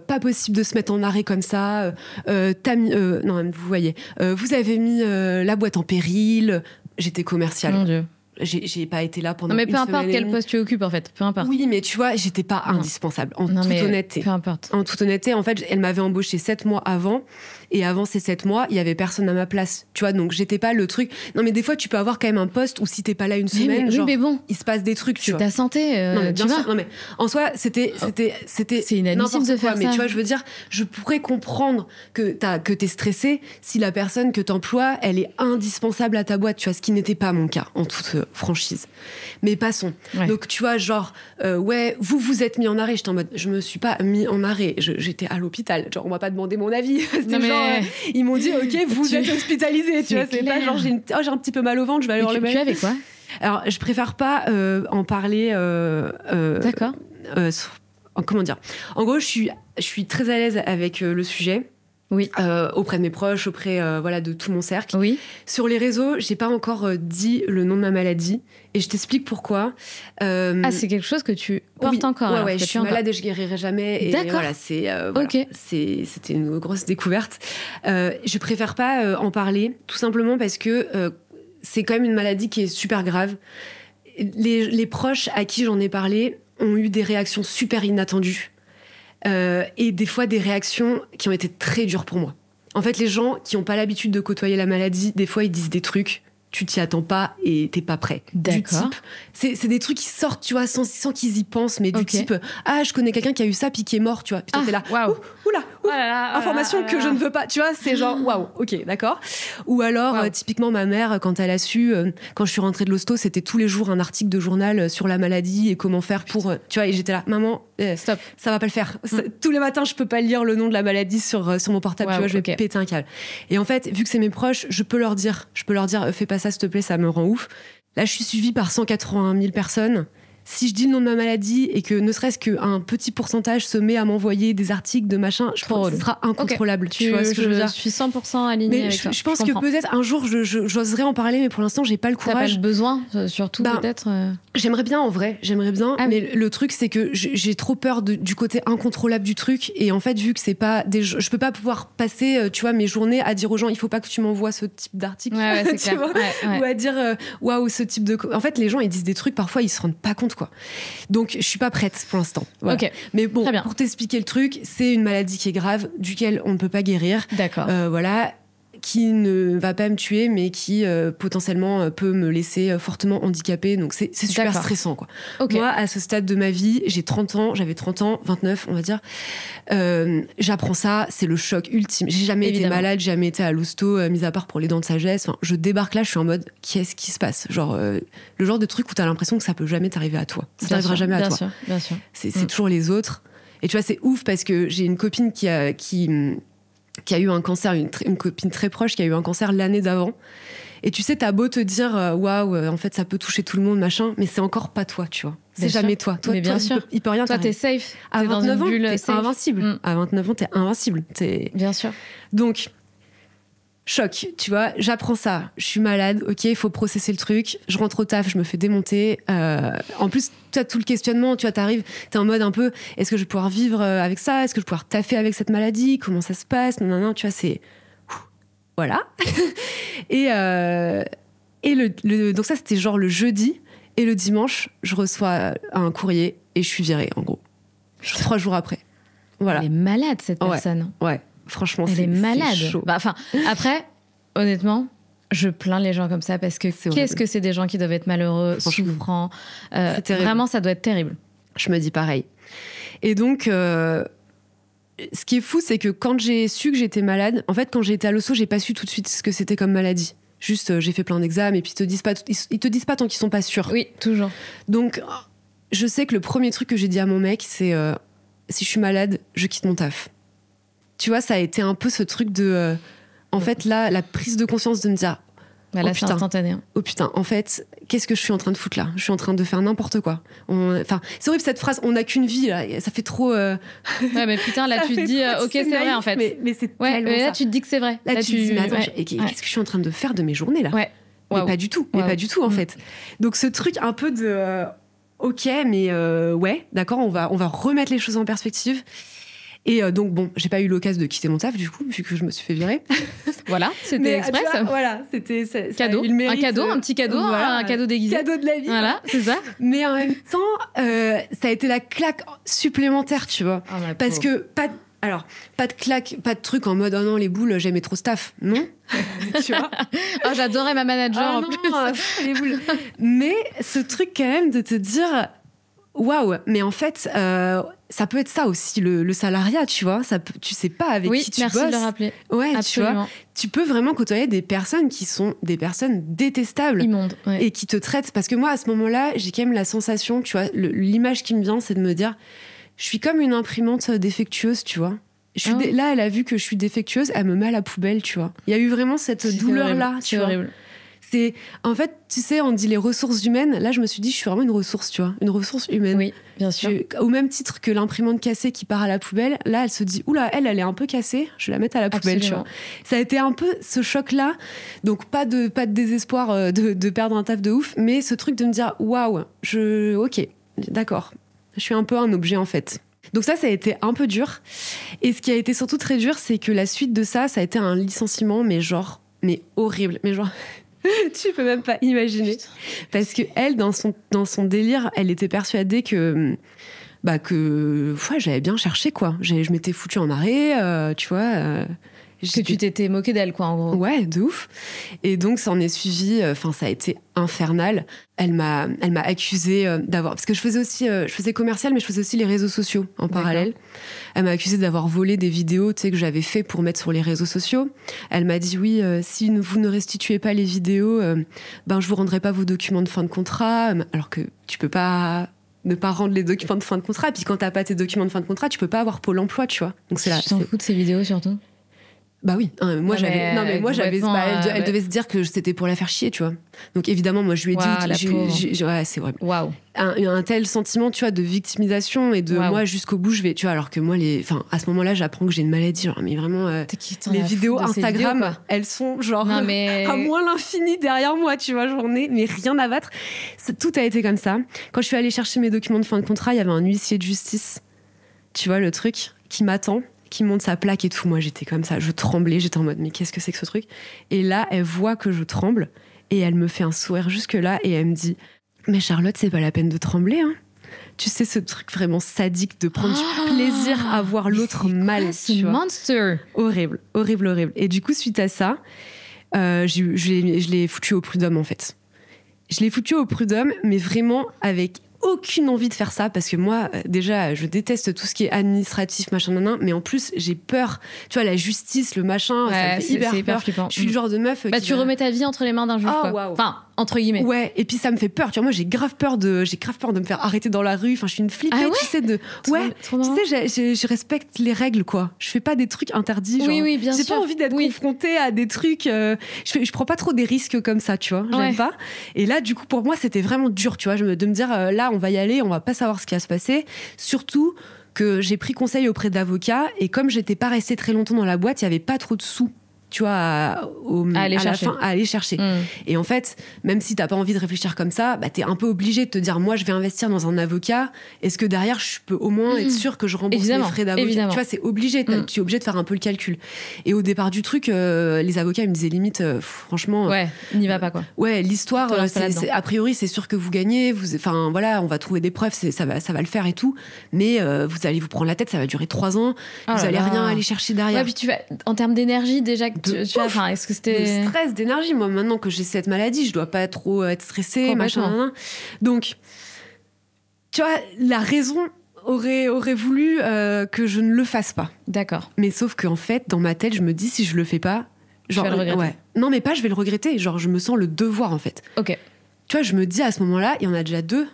pas possible de se mettre en arrêt comme ça. Non, vous voyez, vous avez mis la boîte en péril. J'étais commerciale. Mon Dieu. J'ai pas été là pendant une semaine. Non, mais peu importe quel poste tu occupes, en fait. Peu importe. Oui, mais tu vois, j'étais pas indispensable. En toute honnêteté. Peu importe. En toute honnêteté, en fait, elle m'avait embauchée 7 mois avant. Et avant ces 7 mois, il y avait personne à ma place. Tu vois, donc j'étais pas le truc. Non, mais des fois, tu peux avoir quand même un poste où si t'es pas là une semaine, mais bon, il se passe des trucs, tu vois. C'est ta santé. Non, mais bien tu sûr. vois. Non, mais en soi, c'était C'est inadmissible de faire ça. Mais tu vois, je veux dire, je pourrais comprendre que t'es stressé si la personne que t'emploies, elle est indispensable à ta boîte, tu vois, ce qui n'était pas mon cas, en toute franchise. Mais passons. Ouais. Donc, tu vois, genre, vous êtes mis en arrêt. J'étais en mode, je me suis pas mis en arrêt. J'étais à l'hôpital. Genre, on m'a pas demandé mon avis. C'était Non, genre, ils m'ont dit, OK, vous êtes hospitalisé. Tu vois, c'est pas genre, j'ai un petit peu mal au ventre, je vais aller voir le médecin. Tu avais quoi? Alors, je préfère pas en parler. D'accord. Comment dire? En gros, je suis très à l'aise avec le sujet. Oui. Auprès de mes proches, auprès de tout mon cercle. Oui. Sur les réseaux, j'ai pas encore dit le nom de ma maladie et je t'explique pourquoi. C'est quelque chose que tu portes encore. Ouais, je suis malade et je guérirai jamais. Et d'accord. Voilà, c'était une grosse découverte. Je préfère pas en parler, tout simplement parce que c'est quand même une maladie qui est super grave. Les proches à qui j'en ai parlé ont eu des réactions super inattendues. Et des fois des réactions qui ont été très dures pour moi. En fait, les gens qui n'ont pas l'habitude de côtoyer la maladie, des fois ils disent des trucs, tu t'y attends pas et t'es pas prêt. D'accord. Du type, c'est des trucs qui sortent, tu vois, sans qu'ils y pensent, mais du type, je connais quelqu'un qui a eu ça puis qui est mort, tu vois. Putain, t'es là, waouh. Information que je ne veux pas, tu vois, c'est genre, waouh, ok, d'accord. Ou alors, typiquement, ma mère, quand elle a su, quand je suis rentrée de l'hosto, c'était tous les jours un article de journal sur la maladie et comment faire pour, tu vois, et j'étais là, maman, stop, ça va pas le faire. Tous les matins, je peux pas lire le nom de la maladie sur mon portable, tu vois, je vais péter un câble. Et en fait, vu que c'est mes proches, je peux leur dire, fais pas ça, s'il te plaît, ça me rend ouf. Là, je suis suivie par 180 000 personnes. Si je dis le nom de ma maladie et que ne serait-ce qu'un petit pourcentage se met à m'envoyer des articles de machin, je pense que ce sera incontrôlable. Tu vois ce que je veux dire ? Je suis 100% alignée avec ça. Je pense que peut-être un jour, j'oserais en parler, mais pour l'instant, j'ai pas le courage. T'as pas le besoin, surtout peut-être J'aimerais bien, en vrai. J'aimerais bien. Mais le truc, c'est que j'ai trop peur du côté incontrôlable du truc. Et en fait, vu que c'est pas je peux pas pouvoir passer, tu vois, mes journées à dire aux gens, il faut pas que tu m'envoies ce type d'article. Ouais, c'est clair. Ou à dire, waouh, ce type de... En fait, les gens, ils disent des trucs, parfois, ils se rendent pas compte, quoi. Donc, je suis pas prête pour l'instant. Voilà. Okay. Mais bon, pour t'expliquer le truc, c'est une maladie qui est grave, duquel on ne peut pas guérir. D'accord. Voilà, qui ne va pas me tuer, mais qui potentiellement peut me laisser fortement handicapée. Donc, c'est super stressant, quoi. Okay. Moi, à ce stade de ma vie, j'avais 30 ans, 29, on va dire. J'apprends ça, c'est le choc ultime. J'ai jamais été malade, j'ai jamais été à l'hosto, mis à part pour les dents de sagesse. Enfin, je débarque là, je suis en mode, qu'est-ce qui se passe ? Genre, le genre de truc où t'as l'impression que ça peut jamais t'arriver à toi. Ça n'arrivera jamais à toi. Bien sûr. C'est toujours les autres. Et tu vois, c'est ouf parce que j'ai une copine qui a eu un cancer, une copine très proche qui a eu un cancer l'année d'avant. Et tu sais, t'as beau te dire, waouh, en fait, ça peut toucher tout le monde, machin, mais c'est encore pas toi, tu vois. C'est jamais toi. Mais bien sûr. Il peut rien t'arriver. Toi, t'es safe. À 29 ans, t'es invincible. À 29 ans, t'es invincible. Bien sûr. Donc, choc, tu vois, j'apprends ça. Je suis malade, ok, il faut processer le truc. Je rentre au taf, je me fais démonter. En plus, tu as tout le questionnement, tu vois, t'arrives, t'es en mode un peu, est-ce que je vais pouvoir vivre avec ça ? Est-ce que je vais pouvoir taffer avec cette maladie ? Comment ça se passe ? Non, tu vois, c'est... Voilà. Et donc ça, c'était genre le jeudi. Et le dimanche, je reçois un courrier et je suis virée, en gros. 3 jours après. Voilà. Elle est malade, cette personne. Ouais. Franchement, elle est malade. C'est chaud. Après, honnêtement, je plains les gens comme ça parce que qu'est-ce que c'est des gens qui doivent être malheureux, souffrants. Vraiment, ça doit être terrible. Je me dis pareil. Et donc, ce qui est fou, c'est que quand j'ai su que j'étais malade, en fait, quand j'ai été à l'hosto, j'ai pas su tout de suite ce que c'était comme maladie. Juste, j'ai fait plein d'examens et puis ils te disent pas tant qu'ils sont pas sûrs. Oui, toujours. Donc, je sais que le premier truc que j'ai dit à mon mec, c'est si je suis malade, je quitte mon taf. Tu vois, ça a été un peu ce truc de... en fait, là, la prise de conscience de me dire... là, c'est instantané. Oh putain, en fait, qu'est-ce que je suis en train de foutre là ? Je suis en train de faire n'importe quoi. C'est horrible cette phrase, on n'a qu'une vie, là. Ça fait trop... Ouais, mais putain, là, tu te dis, ok, c'est vrai, en fait. Mais c'est tellement là, ça. tu te dis que c'est vrai. Là, tu te dis, mais attends, qu'est-ce que je suis en train de faire de mes journées, là ? Ouais. Mais pas du tout, en fait. Donc, ce truc un peu de... ok, mais ouais, d'accord, on va remettre les choses en perspective. Et donc, bon, j'ai pas eu l'occasion de quitter mon taf, du coup, vu que je me suis fait virer. Voilà, c'était express. Voilà, c'était... Cadeau, un cadeau, un petit cadeau, voilà, un cadeau déguisé. Cadeau de la vie. Voilà, c'est ça. Mais en même temps, ça a été la claque supplémentaire, tu vois. Oh, parce que Alors, pas de claque, pas de truc en mode oh non, les boules, j'aimais trop ce taf. Non. Tu vois. Oh, j'adorais ma manager en non, plus. Les boules. Mais ce truc, quand même, de te dire waouh, mais en fait, ça peut être ça aussi, le salariat, tu vois. Tu sais pas avec qui tu bosses. Oui, merci de le rappeler. Ouais, absolument. tu vois. Tu peux vraiment côtoyer des personnes qui sont des personnes détestables. Immondes. Ouais. Et qui te traitent. Parce que moi, à ce moment-là, j'ai quand même la sensation, tu vois, l'image qui me vient, c'est de me dire. Je suis comme une imprimante défectueuse, tu vois. Là, elle a vu que je suis défectueuse, elle me met à la poubelle, tu vois. Il y a eu vraiment cette douleur-là, tu vois. Horrible. C'est en fait, tu sais, on dit les ressources humaines. Là, je me suis dit, je suis vraiment une ressource, tu vois, une ressource humaine. Oui, bien sûr. Au même titre que l'imprimante cassée qui part à la poubelle, là, elle se dit, oula, elle est un peu cassée, je vais la mettre à la poubelle, Absolument. tu vois. Ça a été un peu ce choc-là. Donc, pas de désespoir de perdre un taf de ouf, mais ce truc de me dire, waouh, ok, d'accord. Je suis un peu un objet, en fait. Donc ça a été un peu dur. Et ce qui a été surtout très dur, c'est que la suite de ça a été un licenciement, mais horrible. Mais genre, tu peux même pas imaginer. Putain. Parce que elle, dans son délire, elle était persuadée que j'avais bien cherché, quoi. Je m'étais foutue en arrêt, tu vois. Que tu t'étais moquée d'elle, quoi, en gros. Ouais, de ouf. Et donc, ça en est suivi. Ça a été infernal. Elle m'a accusée d'avoir... Parce que je faisais commercial, mais je faisais aussi les réseaux sociaux en parallèle. Elle m'a accusée d'avoir volé des vidéos, tu sais, que j'avais fait pour mettre sur les réseaux sociaux. Elle m'a dit, oui, si vous ne restituez pas les vidéos, je vous rendrai pas vos documents de fin de contrat. Alors que tu peux pas... ne pas rendre les documents de fin de contrat. Et puis quand t'as pas tes documents de fin de contrat, tu peux pas avoir Pôle emploi, tu vois. Donc Tu t'en fous de ces vidéos, surtout? Bah oui, moi j'avais. Non mais moi j'avais. Elle devait se dire que c'était pour la faire chier, tu vois. Donc évidemment, moi je lui ai dit. Ouais, c'est vrai. Waouh. Un tel sentiment, tu vois, de victimisation et de moi jusqu'au bout je vais. Tu vois, alors que moi à ce moment-là, j'apprends que j'ai une maladie, genre mais vraiment. Les vidéos Instagram, vidéos, elles sont genre à moins l'infini derrière moi, tu vois. J'en ai mais rien à battre. Tout a été comme ça. Quand je suis allée chercher mes documents de fin de contrat, il y avait un huissier de justice. Tu vois le truc qui m'attend. Qui monte sa plaque et tout. Moi, j'étais comme ça, je tremblais, j'étais en mode, mais qu'est-ce que c'est que ce truc? Et là, elle voit que je tremble et elle me fait un sourire jusque-là et elle me dit, mais Charlotte, c'est pas la peine de trembler, hein. Tu sais, ce truc vraiment sadique de prendre du plaisir à voir l'autre mal. C'est monster. Horrible, horrible, horrible. Et du coup, suite à ça, je l'ai foutu au prud'homme, en fait. Je l'ai foutu au prud'homme, mais vraiment avec aucune envie de faire ça parce que moi déjà je déteste tout ce qui est administratif machin mais en plus j'ai peur, tu vois, la justice, le machin, ça me fait hyper peur. Flippant. Je suis le genre de meuf tu remets ta vie entre les mains d'un juge, quoi. Wow. Enfin entre guillemets. Ouais, et puis ça me fait peur, tu vois. Moi j'ai grave peur de me faire arrêter dans la rue, enfin je suis une flippée, tu sais, trop tu sais, je respecte les règles, quoi. Je fais pas des trucs interdits, genre, oui, bien sûr. J'ai pas envie d'être confrontée à des trucs je prends pas trop des risques comme ça, tu vois. J'aime pas. Et là du coup pour moi c'était vraiment dur, tu vois, de me dire là on va y aller, on va pas savoir ce qui va se passer. Surtout que j'ai pris conseil auprès d'avocats et comme j'étais pas restée très longtemps dans la boîte, il y avait pas trop de sous, tu vois, à aller chercher. Et en fait, même si t'as pas envie de réfléchir comme ça, t'es un peu obligé de te dire, moi, je vais investir dans un avocat. Est-ce que derrière, je peux au moins être sûre que je rembourse mes frais d'avocat? Tu vois, c'est obligé. Tu es obligé de faire un peu le calcul. Et au départ du truc, les avocats, ils me disaient limite, franchement. Ouais, n'y va pas, quoi. Ouais, l'histoire, a priori, c'est sûr que vous gagnez. Enfin, voilà, on va trouver des preuves, ça va le faire et tout. Mais vous allez vous prendre la tête, ça va durer 3 ans. Vous allez rien aller chercher derrière. Ouais, puis tu vas, en termes d'énergie, déjà, tu vois, est-ce que c'était. De stress, d'énergie. Moi, maintenant que j'ai cette maladie, je dois pas trop être stressée, machin. Donc, tu vois, la raison aurait voulu que je ne le fasse pas. D'accord. Mais sauf qu'en fait, dans ma tête, je me dis, si je le fais pas, genre, je vais le regretter. Ouais. Non, mais pas, je vais le regretter. Genre, je me sens le devoir, en fait. Ok. Tu vois, je me dis à ce moment-là, il y en a déjà 2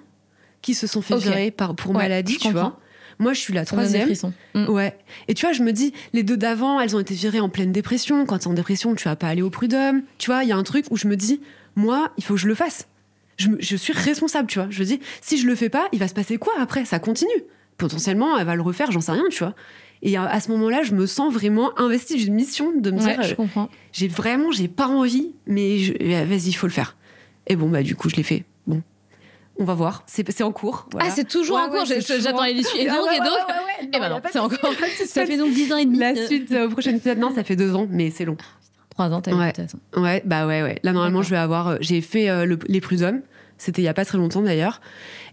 qui se sont fait virer pour maladie, tu vois. Moi, je suis la 3e. Ouais. Et tu vois, je me dis, les 2 d'avant, elles ont été virées en pleine dépression. Quand t'es en dépression, tu vas pas aller au prud'homme. Tu vois, il y a un truc où je me dis, moi, il faut que je le fasse. Je suis responsable, tu vois. Je me dis, si je le fais pas, il va se passer quoi après? Ça continue. Potentiellement, elle va le refaire, j'en sais rien, tu vois. Et à ce moment-là, je me sens vraiment investie d'une mission de me dire, je comprends. J'ai pas envie, mais vas-y, il faut le faire. Et bon, du coup, je l'ai fait. Bon. On va voir, c'est en cours. Voilà. Ah, c'est toujours en cours. J'attends l'issue. Et donc, et ben non, c'est encore. Ça fait donc 10 ans et demi. La suite au prochain épisode, non, ça fait 2 ans, mais c'est long. 3 ans, t'as vu, de toute façon. Ouais. Là, normalement, je vais avoir. J'ai fait les prud'hommes. C'était il y a pas très longtemps d'ailleurs.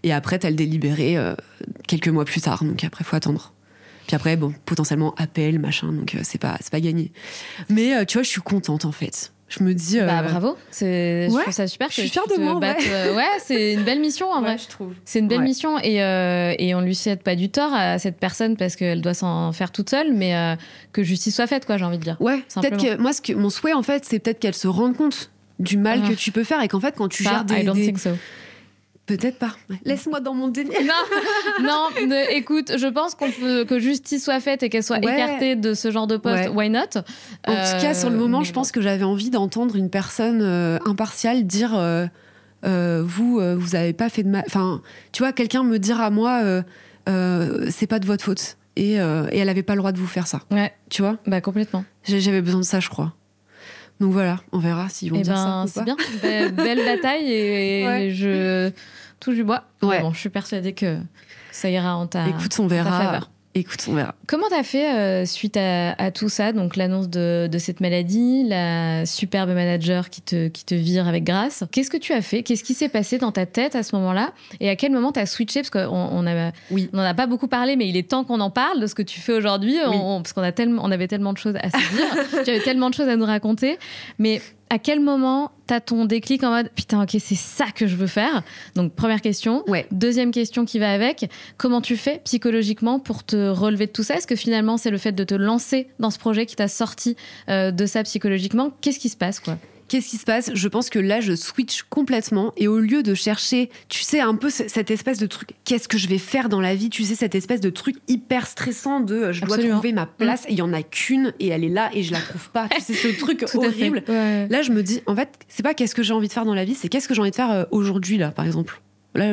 Et après, t'as le délibéré quelques mois plus tard. Donc après, faut attendre. Puis après, bon, potentiellement appel, machin, donc c'est pas gagné. Mais tu vois, je suis contente en fait. Je me dis. Bravo, je trouve ça super. Je suis fière de moi. Ouais, c'est une belle mission en vrai. Je trouve. C'est une belle mission et on lui souhaite pas du tort à cette personne parce qu'elle doit s'en faire toute seule, mais que justice soit faite, quoi, j'ai envie de dire. Ouais, peut-être que moi, mon souhait en fait, c'est peut-être qu'elle se rende compte du mal que tu peux faire et qu'en fait, quand tu gères I don't think so. Peut-être pas. Laisse-moi dans mon déni. Non, écoute, je pense que justice soit faite et qu'elle soit écartée de ce genre de poste. Why not? En tout cas, sur le moment, je pense que j'avais envie d'entendre une personne impartiale dire vous avez pas fait de mal. Enfin, tu vois, quelqu'un me dire à moi c'est pas de votre faute et elle avait pas le droit de vous faire ça. Ouais. Tu vois? Bah complètement. J'avais besoin de ça, je crois. Donc voilà, on verra s'ils vont dire ça ou c'est pas. bien, belle bataille et je touche du bois. Ouais. Bon, je suis persuadée que ça ira en ta Écoute, on verra. faveur. Écoute, on verra. Comment t'as fait suite à tout ça, donc l'annonce de cette maladie, la superbe manager qui te vire avec grâce? Qu'est-ce que tu as fait? Qu'est-ce qui s'est passé dans ta tête à ce moment-là? Et à quel moment t'as switché? Parce qu'on on en a pas beaucoup parlé, mais il est temps qu'on en parle de ce que tu fais aujourd'hui, parce qu'on avait tellement de choses à se dire, tu avais tellement de choses à nous raconter. Mais à quel moment t'as ton déclic en mode putain, ok, c'est ça que je veux faire? Donc première question. Deuxième question qui va avec, comment tu fais psychologiquement pour te relever de tout ça? Est-ce que finalement c'est le fait de te lancer dans ce projet qui t'a sorti de ça psychologiquement? Qu'est-ce qui se passe, quoi? Qu'est-ce qui se passe? Je pense que là, je switch complètement et au lieu de chercher, tu sais, un peu cette espèce de truc, qu'est-ce que je vais faire dans la vie? Tu sais, cette espèce de truc hyper stressant de je dois trouver ma place et il y en a qu'une et elle est là et je la trouve pas. Tu sais, ce truc horrible. Ouais. Là, je me dis, en fait, c'est pas qu'est-ce que j'ai envie de faire dans la vie, c'est qu'est-ce que j'ai envie de faire aujourd'hui, là, par exemple. Là,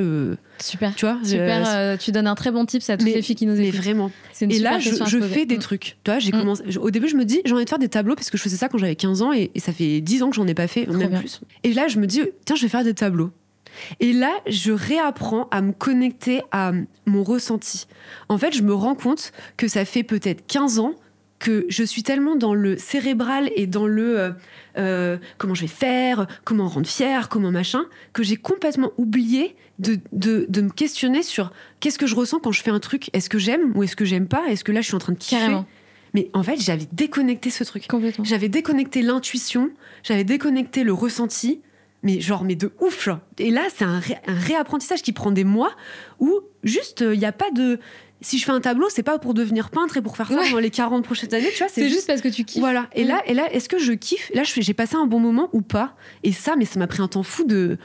super. Tu vois, tu donnes un très bon tips à toutes les filles qui nous écoutent. Mais vraiment. Et là, je fais des trucs. Tu vois, j'ai commencé. Au début, je me dis, j'ai envie de faire des tableaux parce que je faisais ça quand j'avais 15 ans et ça fait 10 ans que j'en ai pas fait, même plus. Et là, je me dis, tiens, je vais faire des tableaux. Et là, je réapprends à me connecter à mon ressenti. En fait, je me rends compte que ça fait peut-être 15 ans que je suis tellement dans le cérébral et dans le comment je vais faire, comment rendre fière, comment machin, que j'ai complètement oublié de me questionner sur qu'est-ce que je ressens quand je fais un truc. Est-ce que j'aime ou est-ce que j'aime pas? Est-ce que là, je suis en train de kiffer? Carrément. Mais en fait, j'avais déconnecté ce truc. Complètement. J'avais déconnecté l'intuition, j'avais déconnecté le ressenti, mais de ouf, genre. Et là, c'est un réapprentissage qui prend des mois où juste, il n'y a pas de... Si je fais un tableau, c'est pas pour devenir peintre et pour faire ça pendant les 40 prochaines années, tu vois. C'est juste parce que tu kiffes. Voilà. Et là, est-ce que je kiffe? Là, j'ai passé un bon moment ou pas? Et ça, mais ça m'a pris un temps fou de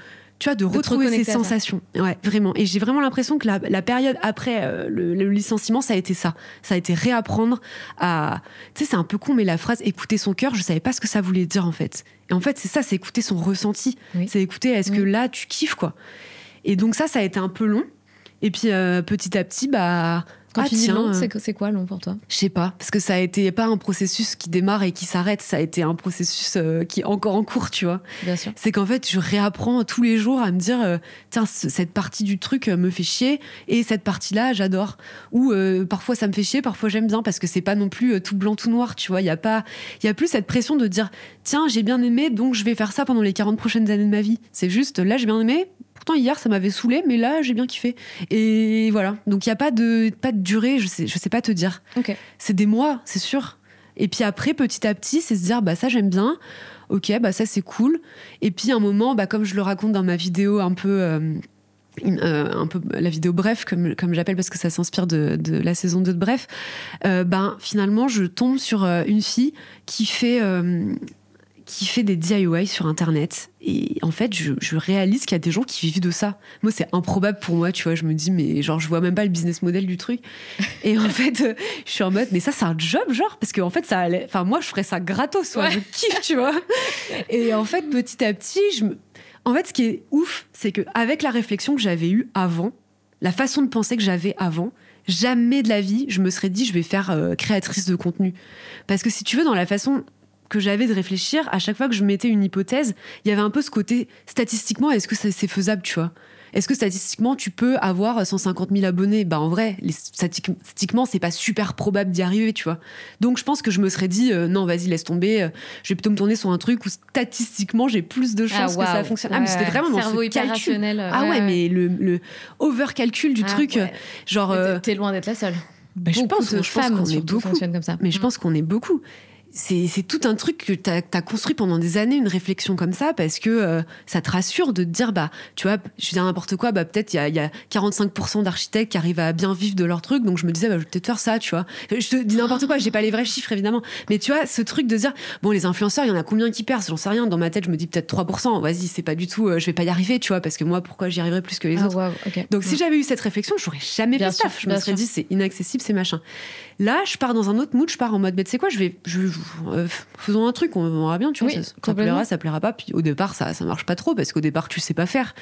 retrouver ces sensations. Ouais, vraiment. Et j'ai vraiment l'impression que la période après le licenciement, ça a été ça. Ça a été réapprendre à... Tu sais, c'est un peu con, mais la phrase « écouter son cœur », je savais pas ce que ça voulait dire, en fait. Et en fait, c'est ça, c'est écouter son ressenti. Oui. C'est écouter, est-ce que là, tu kiffes, quoi. Et donc ça a été un peu long. Et puis, petit à petit, Quand tu dis long, c'est quoi long pour toi? Je sais pas, parce que ça a été pas un processus qui démarre et qui s'arrête, ça a été un processus qui est encore en cours, tu vois. Bien sûr. C'est qu'en fait, je réapprends tous les jours à me dire, tiens, cette partie du truc me fait chier et cette partie-là, j'adore. Ou parfois ça me fait chier, parfois j'aime bien, parce que c'est pas non plus tout blanc, tout noir, tu vois. Il y a plus cette pression de dire, tiens, j'ai bien aimé, donc je vais faire ça pendant les 40 prochaines années de ma vie. C'est juste, là, j'ai bien aimé. Pourtant, hier, ça m'avait saoulé, mais là, j'ai bien kiffé. Et voilà. Donc, il n'y a pas de durée, je sais pas te dire. Okay. C'est des mois, c'est sûr. Et puis après, petit à petit, c'est se dire, ça, j'aime bien. Ok, ça, c'est cool. Et puis, un moment, comme je le raconte dans ma vidéo un peu la vidéo Bref, comme j'appelle, parce que ça s'inspire de la saison 2 de Bref, finalement, je tombe sur une fille qui fait des DIY sur Internet. Et en fait, je réalise qu'il y a des gens qui vivent de ça. Moi, c'est improbable pour moi, tu vois. Je me dis, mais genre, je vois même pas le business model du truc. Et en fait, je suis en mode, mais ça, c'est un job, genre, parce qu'en fait, ça allait... Enfin, moi, je ferais ça gratos, ouais. Je kiffe, tu vois. Et en fait, petit à petit, en fait, ce qui est ouf, c'est qu'avec la réflexion que j'avais eue avant, la façon de penser que j'avais avant, jamais de la vie, je me serais dit, je vais faire créatrice de contenu. Parce que si tu veux, dans la façon que j'avais de réfléchir, à chaque fois que je mettais une hypothèse, il y avait un peu ce côté, statistiquement, est-ce que c'est faisable, tu vois? Est-ce que statistiquement, tu peux avoir 150 000 abonnés? En vrai, statistiquement, c'est pas super probable d'y arriver, tu vois. Donc, je pense que je me serais dit, non, vas-y, laisse tomber, je vais plutôt me tourner sur un truc où statistiquement, j'ai plus de chances que ça fonctionne. Mais c'était vraiment dans ce calcul. Rationnel. Mais le over-calcul du truc, genre... T'es loin d'être la seule. je pense qu'on est beaucoup. Fonctionnent comme ça. Mais je pense qu'on est beaucoup. C'est tout un truc que t'as construit pendant des années, une réflexion comme ça, parce que ça te rassure de te dire, tu vois, je veux dire n'importe quoi, peut-être il y a 45% d'architectes qui arrivent à bien vivre de leur truc, donc je me disais, je vais peut-être faire ça, tu vois. Je te dis n'importe quoi, j'ai pas les vrais chiffres, évidemment. Mais tu vois, ce truc de dire, bon, les influenceurs, il y en a combien qui percent? J'en sais rien. Dans ma tête, je me dis peut-être 3%. Vas-y, c'est pas du tout, je vais pas y arriver, tu vois, parce que moi, pourquoi j'y arriverais plus que les autres? Wow, okay. Donc, si j'avais eu cette réflexion, j'aurais jamais fait ça. Je me serais dit, c'est inaccessible, c'est machin. Là, je pars dans un autre mood, je pars en mode, tu sais quoi, faisons un truc, on verra bien, tu vois, ça plaira pas. Puis au départ, ça marche pas trop, parce qu'au départ, tu sais pas faire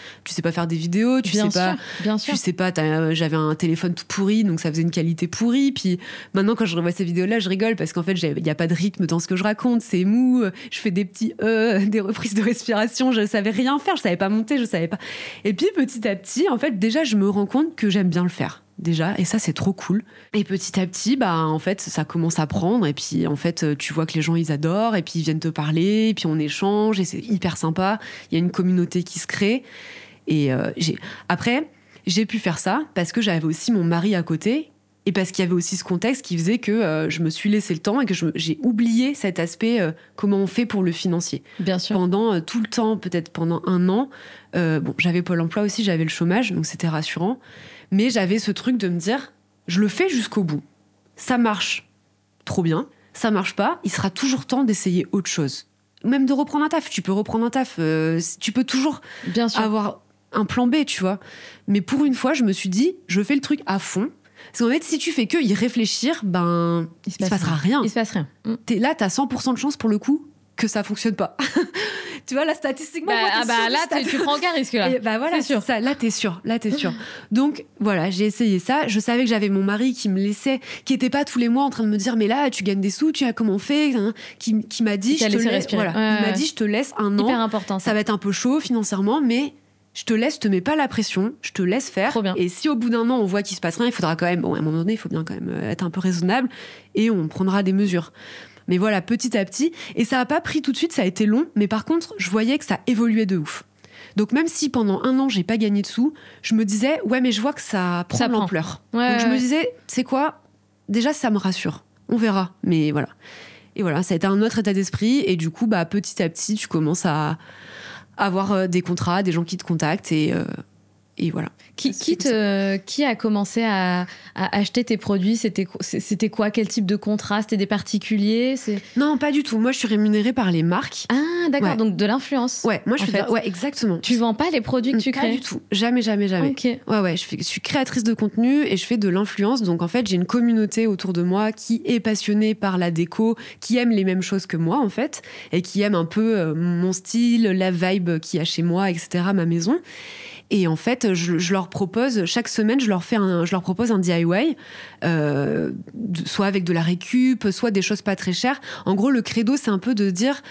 des vidéos, bien sûr. Tu sais pas, j'avais un téléphone tout pourri, donc ça faisait une qualité pourrie. Puis maintenant, quand je revois ces vidéos-là, je rigole, parce qu'en fait, il y a pas de rythme dans ce que je raconte, c'est mou, je fais des petits des reprises de respiration, je savais rien faire, je savais pas monter, je savais pas. Et puis petit à petit, en fait, déjà, je me rends compte que j'aime bien le faire. Déjà, et ça c'est trop cool. Et petit à petit, en fait, ça commence à prendre, et puis en fait, tu vois que les gens ils adorent, et puis ils viennent te parler, et puis on échange, et c'est hyper sympa. Il y a une communauté qui se crée. Et après, j'ai pu faire ça parce que j'avais aussi mon mari à côté, et parce qu'il y avait aussi ce contexte qui faisait que je me suis laissé le temps et que j'ai oublié cet aspect comment on fait pour le financier. Bien sûr. Pendant tout le temps, peut-être pendant 1 an, j'avais Pôle emploi aussi, j'avais le chômage, donc c'était rassurant. Mais j'avais ce truc de me dire, je le fais jusqu'au bout. Ça marche, trop bien. Ça marche pas, il sera toujours temps d'essayer autre chose. Même de reprendre un taf. Tu peux reprendre un taf. Tu peux toujours avoir un plan B, tu vois. Mais pour une fois, je me suis dit, je fais le truc à fond. Parce qu'en fait, si tu fais que y réfléchir, il se passera rien. Il se passe rien. Là, t'as 100% de chance pour le coup que ça fonctionne pas. Tu vois, là, statistiquement, tu prends aucun risque, là. Et voilà, c'est ça. Là, t'es sûr. Donc, voilà, j'ai essayé ça. Je savais que j'avais mon mari qui me laissait, qui était pas tous les mois en train de me dire, mais là, tu gagnes des sous, comment on fait, qui m'a dit, il m'a dit, je te laisse 1 an. Hyper important. Ça va être un peu chaud financièrement, mais je te mets pas la pression, je te laisse faire. Trop bien. Et si au bout d'1 an, on voit qu'il se passe rien, il faudra quand même, à un moment donné, il faut bien quand même être un peu raisonnable et on prendra des mesures. Mais voilà, petit à petit. Et ça n'a pas pris tout de suite, ça a été long. Mais par contre, je voyais que ça évoluait de ouf. Donc même si pendant 1 an, j'ai pas gagné de sous, je me disais, mais je vois que ça prend l'ampleur. Donc je me disais, c'est quoi? Déjà, ça me rassure. On verra. Mais voilà. Et voilà, ça a été un autre état d'esprit. Et du coup, petit à petit, tu commences à avoir des contrats, des gens qui te contactent et voilà. Qui a commencé à acheter tes produits? C'était quoi? Quel type de contrat? C'était des particuliers? Non, pas du tout. Moi, je suis rémunérée par les marques. Ah, d'accord. Ouais. Donc de l'influence. Ouais, moi, je fais ouais, exactement. Tu vends pas les produits que tu crées? Pas du tout. Jamais. Ok. Ouais. Je suis créatrice de contenu et je fais de l'influence. Donc, en fait, j'ai une communauté autour de moi qui est passionnée par la déco, qui aime les mêmes choses que moi, en fait, et qui aime un peu mon style, la vibe qu'il y a chez moi, etc., ma maison. Et en fait, je leur propose, chaque semaine, je leur propose un DIY, soit avec de la récup, soit des choses pas très chères. En gros, le credo, c'est un peu de dire,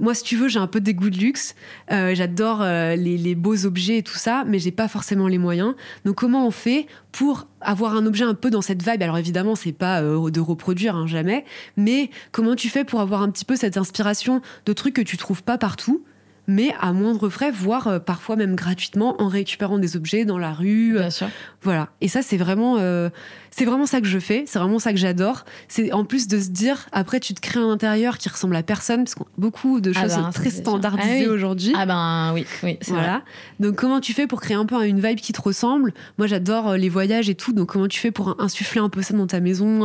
moi, si tu veux, j'ai un peu des goûts de luxe, j'adore les beaux objets et tout ça, mais j'ai pas forcément les moyens. Donc, comment on fait pour avoir un objet un peu dans cette vibe? Alors évidemment, c'est pas de reproduire, jamais, mais comment tu fais pour avoir un petit peu cette inspiration de trucs que tu trouves pas partout, mais à moindre frais, voire parfois même gratuitement, en récupérant des objets dans la rue. Bien sûr. Voilà. Et ça, c'est vraiment ça que je fais. C'est vraiment ça que j'adore. C'est en plus de se dire, après, tu te crées un intérieur qui ressemble à personne, parce qu'on a beaucoup de choses très standardisées aujourd'hui. Oui, c'est voilà. vrai. Donc, comment tu fais pour créer un peu une vibe qui te ressemble? Moi, j'adore les voyages et tout. Donc, comment tu fais pour insuffler un peu ça dans ta maison,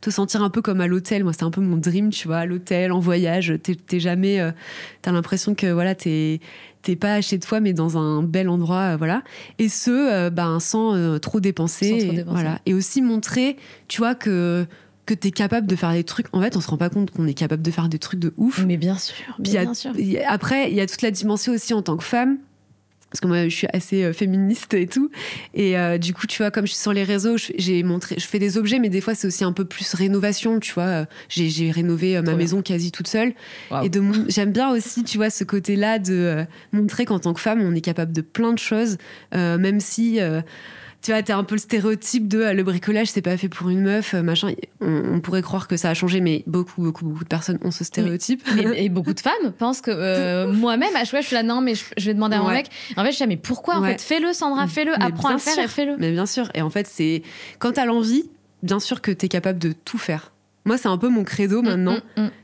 te sentir un peu comme à l'hôtel? Moi, c'est un peu mon dream, tu vois, à l'hôtel, en voyage. T'es jamais... t'as l'impression que, voilà, t'es pas chez toi, mais dans un bel endroit, voilà. Et sans trop dépenser. Voilà. Et aussi montrer, tu vois, que t'es capable de faire des trucs. En fait, on se rend pas compte qu'on est capable de faire des trucs de ouf. Mais bien sûr. Après, il y a toute la dimension aussi en tant que femme. Parce que moi, je suis assez féministe et tout. Et du coup, tu vois, comme je suis sur les réseaux, je fais des objets, mais des fois, c'est aussi un peu plus rénovation, tu vois. J'ai rénové ma maison quasi toute seule. Wow. Et j'aime bien aussi, tu vois, ce côté-là de montrer qu'en tant que femme, on est capable de plein de choses, même si... tu vois, t'es un peu le stéréotype de le bricolage, c'est pas fait pour une meuf, machin. On pourrait croire que ça a changé, mais beaucoup de personnes ont ce stéréotype. Et beaucoup de femmes pensent que moi-même, à chaque fois, je suis là, non, mais je vais demander à mon mec. En fait, je dis, mais pourquoi? En fait, fais-le, Sandra, fais-le, apprends à le faire et fais-le. Mais bien sûr. Et en fait, c'est quand t'as l'envie, bien sûr que t'es capable de tout faire. Moi, c'est un peu mon credo maintenant.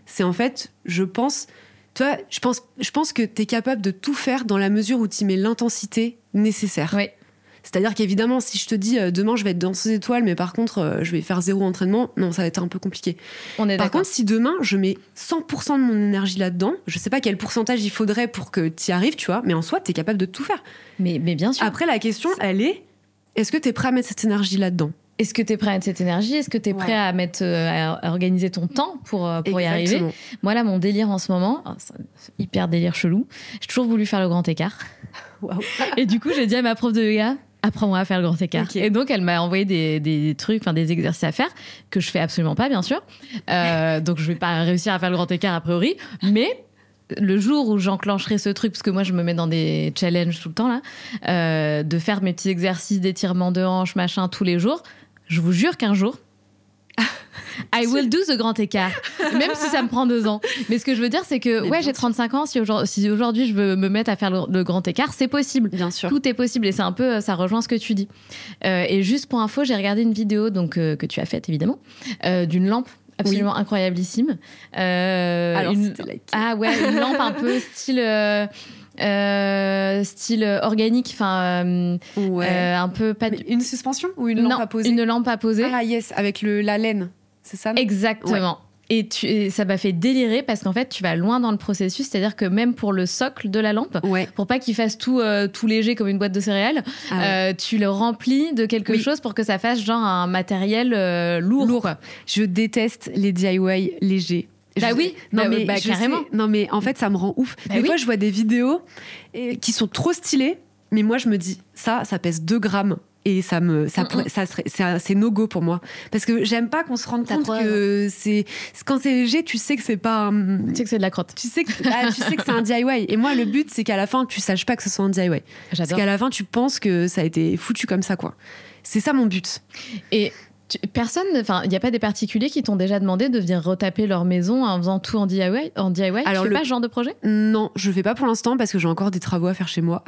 C'est en fait, je pense que t'es capable de tout faire dans la mesure où t'y mets l'intensité nécessaire. Oui. C'est-à-dire qu'évidemment, si je te dis demain je vais être danseuse étoile, mais par contre je vais faire 0 entraînement, non, ça va être un peu compliqué. Par contre, si demain je mets 100% de mon énergie là-dedans, je sais pas quel pourcentage il faudrait pour que t'y arrives, tu vois, mais en soi, t'es capable de tout faire. Mais bien sûr. Après, la question, elle est, est-ce que t'es prêt à mettre cette énergie là-dedans ? Est-ce que tu es prêt à mettre cette énergie ? Est-ce que tu es prêt à à organiser ton temps pour y arriver ? Moi, là, mon délire en ce moment, c'est hyper délire chelou, j'ai toujours voulu faire le grand écart. Wow. Et du coup, j'ai dit à ma prof de yoga, apprends-moi à faire le grand écart. Okay. Et donc, elle m'a envoyé des trucs, des exercices à faire, que je fais absolument pas, bien sûr. Donc, je vais pas réussir à faire le grand écart a priori. Mais le jour où j'enclencherai ce truc, parce que moi, je me mets dans des challenges tout le temps, là, de faire mes petits exercices d'étirement de hanches, machin, tous les jours, je vous jure qu'un jour, I will do the grand écart, même si ça me prend 2 ans. Mais ce que je veux dire, c'est que j'ai 35 ans. Si aujourd'hui je veux me mettre à faire le grand écart, c'est possible. Bien sûr. Tout est possible et c'est un peu, ça rejoint ce que tu dis. Et juste pour info, j'ai regardé une vidéo que tu as faite évidemment, d'une lampe absolument incroyablissime. Alors, c'était une lampe un peu style organique, un peu pas une suspension ou une lampe à poser? Une lampe à poser. Ah yes, avec la laine, c'est ça? Exactement. Ouais. Et ça m'a fait délirer parce qu'en fait, tu vas loin dans le processus. C'est-à-dire que même pour le socle de la lampe, pour pas qu'il fasse tout léger comme une boîte de céréales, tu le remplis de quelque chose pour que ça fasse genre un matériel lourd. Quoi. Je déteste les DIY légers. Carrément. Non, mais en fait, ça me rend ouf. Des fois, je vois des vidéos qui sont trop stylées, mais moi, je me dis, ça pèse 2 grammes. Et c'est no-go pour moi. Parce que j'aime pas qu'on se rende compte que quand c'est léger, tu sais que c'est pas tu sais que c'est de la crotte. Tu sais que c'est un DIY. Et moi, le but, c'est qu'à la fin, tu saches pas que ce soit un DIY. J'adore. Parce qu'à la fin, tu penses que ça a été foutu comme ça, quoi. C'est ça mon but. Et il n'y a pas des particuliers qui t'ont déjà demandé de venir retaper leur maison en faisant tout en DIY? Alors, tu fais pas ce genre de projet? Non, je fais pas pour l'instant parce que j'ai encore des travaux à faire chez moi.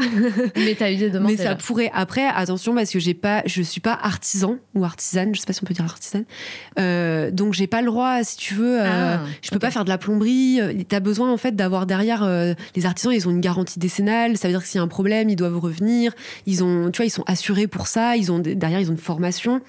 Mais t'as eu des demandes? Mais ça pourrait. Après, attention, parce que je suis pas artisan ou artisane, je sais pas si on peut dire artisane. Donc j'ai pas le droit, si tu veux, je peux pas faire de la plomberie. T'as besoin en fait d'avoir derrière les artisans, ils ont une garantie décennale. Ça veut dire que s'il y a un problème, ils doivent revenir. Ils sont assurés pour ça. Derrière, ils ont une formation.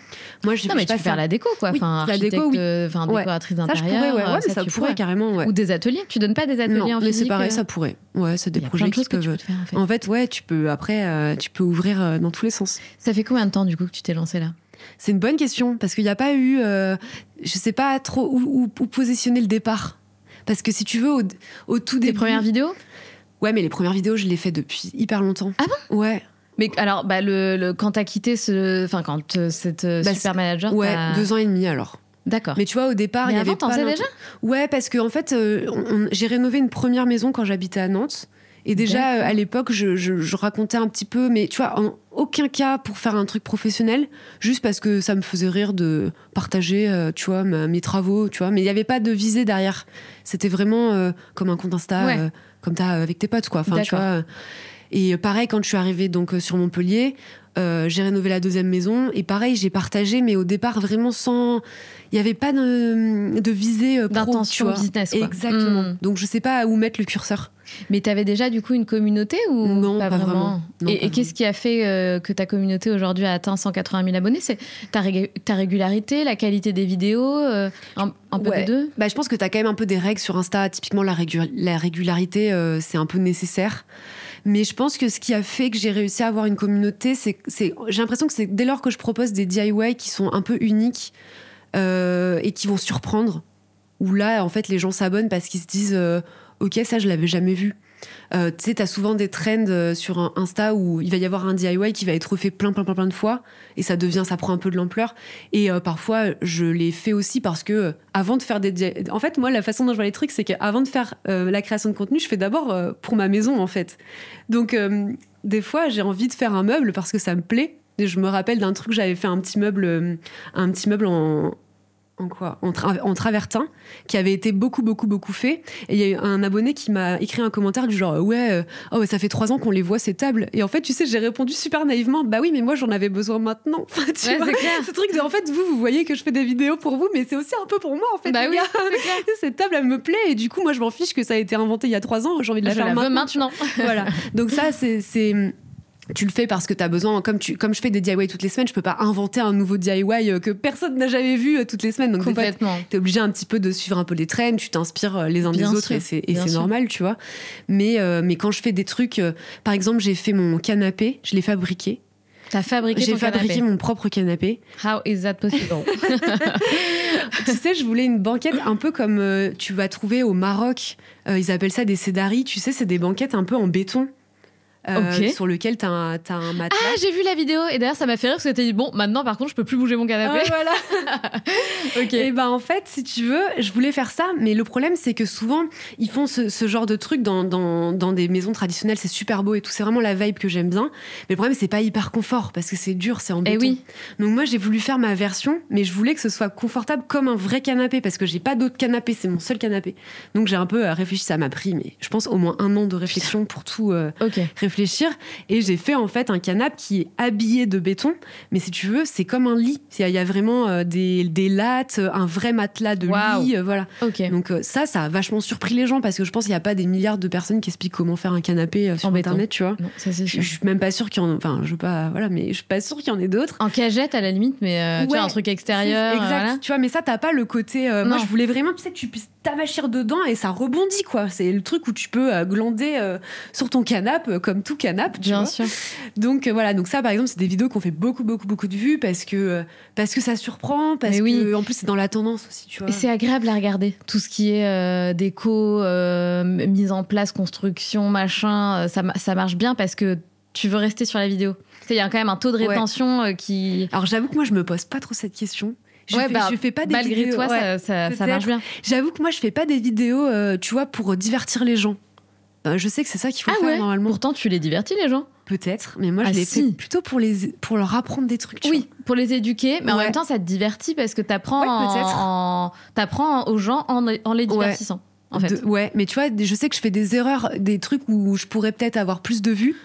Moi, mais tu peux faire la déco, quoi. Oui, la déco, décoratrice d'intérieur. Ça pourrait carrément. Ouais. Ou des ateliers. Tu donnes pas des ateliers en physique? Non, mais c'est pareil, ça pourrait. Ouais, c'est des projets qui peuvent. Que tu peux faire, en fait, tu peux après, tu peux ouvrir dans tous les sens. Ça fait combien de temps du coup que tu t'es lancée là? C'est une bonne question parce qu'il n'y a pas eu, je sais pas trop où positionner le départ. Parce que si tu veux, au tout début. Tes premières vidéos? Ouais, mais les premières vidéos, je les fais depuis hyper longtemps. Ah bon? Ouais. Mais alors, quand t'as quitté cette super manager, 2 ans et demi alors. D'accord. Mais tu vois, au départ, il y avait t'en faisais déjà? Ouais, parce que en fait, j'ai rénové une première maison quand j'habitais à Nantes. Et déjà, à l'époque, je racontais un petit peu, mais tu vois, en aucun cas pour faire un truc professionnel, juste parce que ça me faisait rire de partager, tu vois, mes travaux, tu vois. Mais il n'y avait pas de visée derrière. C'était vraiment comme un compte Insta, comme t'as avec tes potes, quoi. Enfin, tu vois. Et pareil, quand je suis arrivée donc sur Montpellier, j'ai rénové la 2e maison. Et pareil, j'ai partagé, mais au départ, vraiment sans... Il n'y avait pas de visée pro, d'intention business, quoi. Exactement. Donc, je ne sais pas où mettre le curseur. Mais tu avais déjà, du coup, une communauté ou non, pas vraiment. Non, et qu'est-ce qui a fait que ta communauté, aujourd'hui, a atteint 180 000 abonnés? C'est ta régularité, la qualité des vidéos, un peu des deux? Je pense que tu as quand même un peu des règles sur Insta. Typiquement, la régularité, c'est un peu nécessaire. Mais je pense que ce qui a fait que j'ai réussi à avoir une communauté, j'ai l'impression que c'est dès lors que je propose des DIY qui sont un peu uniques et qui vont surprendre, où là, en fait, les gens s'abonnent parce qu'ils se disent ok, ça, je l'avais jamais vu. Tu sais, t'as souvent des trends sur un Insta où il va y avoir un DIY qui va être refait plein de fois et ça prend un peu de l'ampleur. Et parfois, je l'ai fait aussi parce que avant de faire des DIY... En fait, moi, la façon dont je vois les trucs, c'est qu'avant de faire la création de contenu, je fais d'abord pour ma maison, en fait. Donc, des fois, j'ai envie de faire un meuble parce que ça me plaît. Et je me rappelle d'un truc, j'avais fait un petit meuble en en travertin, qui avait été beaucoup fait. Et il y a eu un abonné qui m'a écrit un commentaire du genre ça fait 3 ans qu'on les voit ces tables. Et en fait, tu sais, j'ai répondu super naïvement, bah oui, mais moi j'en avais besoin maintenant. Enfin, tu vois, ce truc de, en fait, vous voyez que je fais des vidéos pour vous, mais c'est aussi un peu pour moi, en fait. Bah oui, cette table, elle me plaît, et du coup, moi je m'en fiche que ça a été inventé il y a 3 ans. J'ai envie de la faire maintenant. Voilà. Donc ça, c'est tu le fais parce que tu as besoin, comme je fais des DIY toutes les semaines, je peux pas inventer un nouveau DIY que personne n'a jamais vu toutes les semaines. Donc complètement. Tu es obligé un petit peu de suivre un peu les trends, tu t'inspires les uns des autres, et c'est normal, tu vois. Mais quand je fais des trucs, par exemple, j'ai fait mon canapé, je l'ai fabriqué. T'as fabriqué ton canapé? J'ai fabriqué mon propre canapé. How is that possible? Tu sais, je voulais une banquette un peu comme tu vas trouver au Maroc. Ils appellent ça des sédaris. Tu sais, c'est des banquettes un peu en béton. Sur lequel t'as un matelas. Ah, j'ai vu la vidéo, et d'ailleurs ça m'a fait rire parce que t'as dit bon, maintenant par contre je peux plus bouger mon canapé. Voilà. Et en fait, si tu veux, je voulais faire ça, mais le problème c'est que souvent ils font ce genre de truc dans des maisons traditionnelles, c'est super beau et tout, c'est vraiment la vibe que j'aime bien. Mais le problème c'est pas hyper confort parce que c'est dur, c'est en béton. Oui. Donc moi j'ai voulu faire ma version, mais je voulais que ce soit confortable comme un vrai canapé parce que j'ai pas d'autre canapé, c'est mon seul canapé. Donc j'ai un peu réfléchi, ça m'a pris, mais je pense au moins 1 an de réflexion pour tout réfléchir, et j'ai fait en fait un canapé qui est habillé de béton, mais si tu veux c'est comme un lit, il y a vraiment des lattes, un vrai matelas de lit, voilà. Donc ça a vachement surpris les gens parce que je pense qu'il n'y a pas des milliards de personnes qui expliquent comment faire un canapé sur internet, tu vois. Non, ça, c'est sûr. Je suis même pas sûre qu'il y en enfin je veux pas, voilà, mais je suis pas sûre qu'il y en ait d'autres en cagette à la limite, mais tu vois, un truc extérieur, exact, voilà. tu vois, mais ça t'as pas le côté moi je voulais vraiment, tu sais, que tu puisses t'avachir dedans et ça rebondit, quoi. C'est le truc où tu peux glander sur ton canapé comme tout canapé, tu vois. Bien sûr. Donc voilà, donc ça par exemple c'est des vidéos qui ont fait beaucoup de vues parce que ça surprend, parce que en plus c'est dans la tendance aussi, tu vois. Et c'est agréable à regarder, tout ce qui est déco, mise en place, construction, machin, ça marche bien parce que tu veux rester sur la vidéo. Il y a quand même un taux de rétention qui... Alors j'avoue que moi je me pose pas trop cette question. Je fais pas des malgré vidéos, toi, ça marche bien. J'avoue que moi je fais pas des vidéos, tu vois, pour divertir les gens. Je sais que c'est ça qu'il faut faire normalement. Pourtant tu les divertis, les gens. Peut-être, mais moi je les fais plutôt pour leur apprendre des trucs. Oui, pour les éduquer, mais en même temps ça te divertit parce que t'apprends aux gens en les divertissant. En fait. Mais tu vois, je sais que je fais des erreurs, des trucs où je pourrais peut-être avoir plus de vues.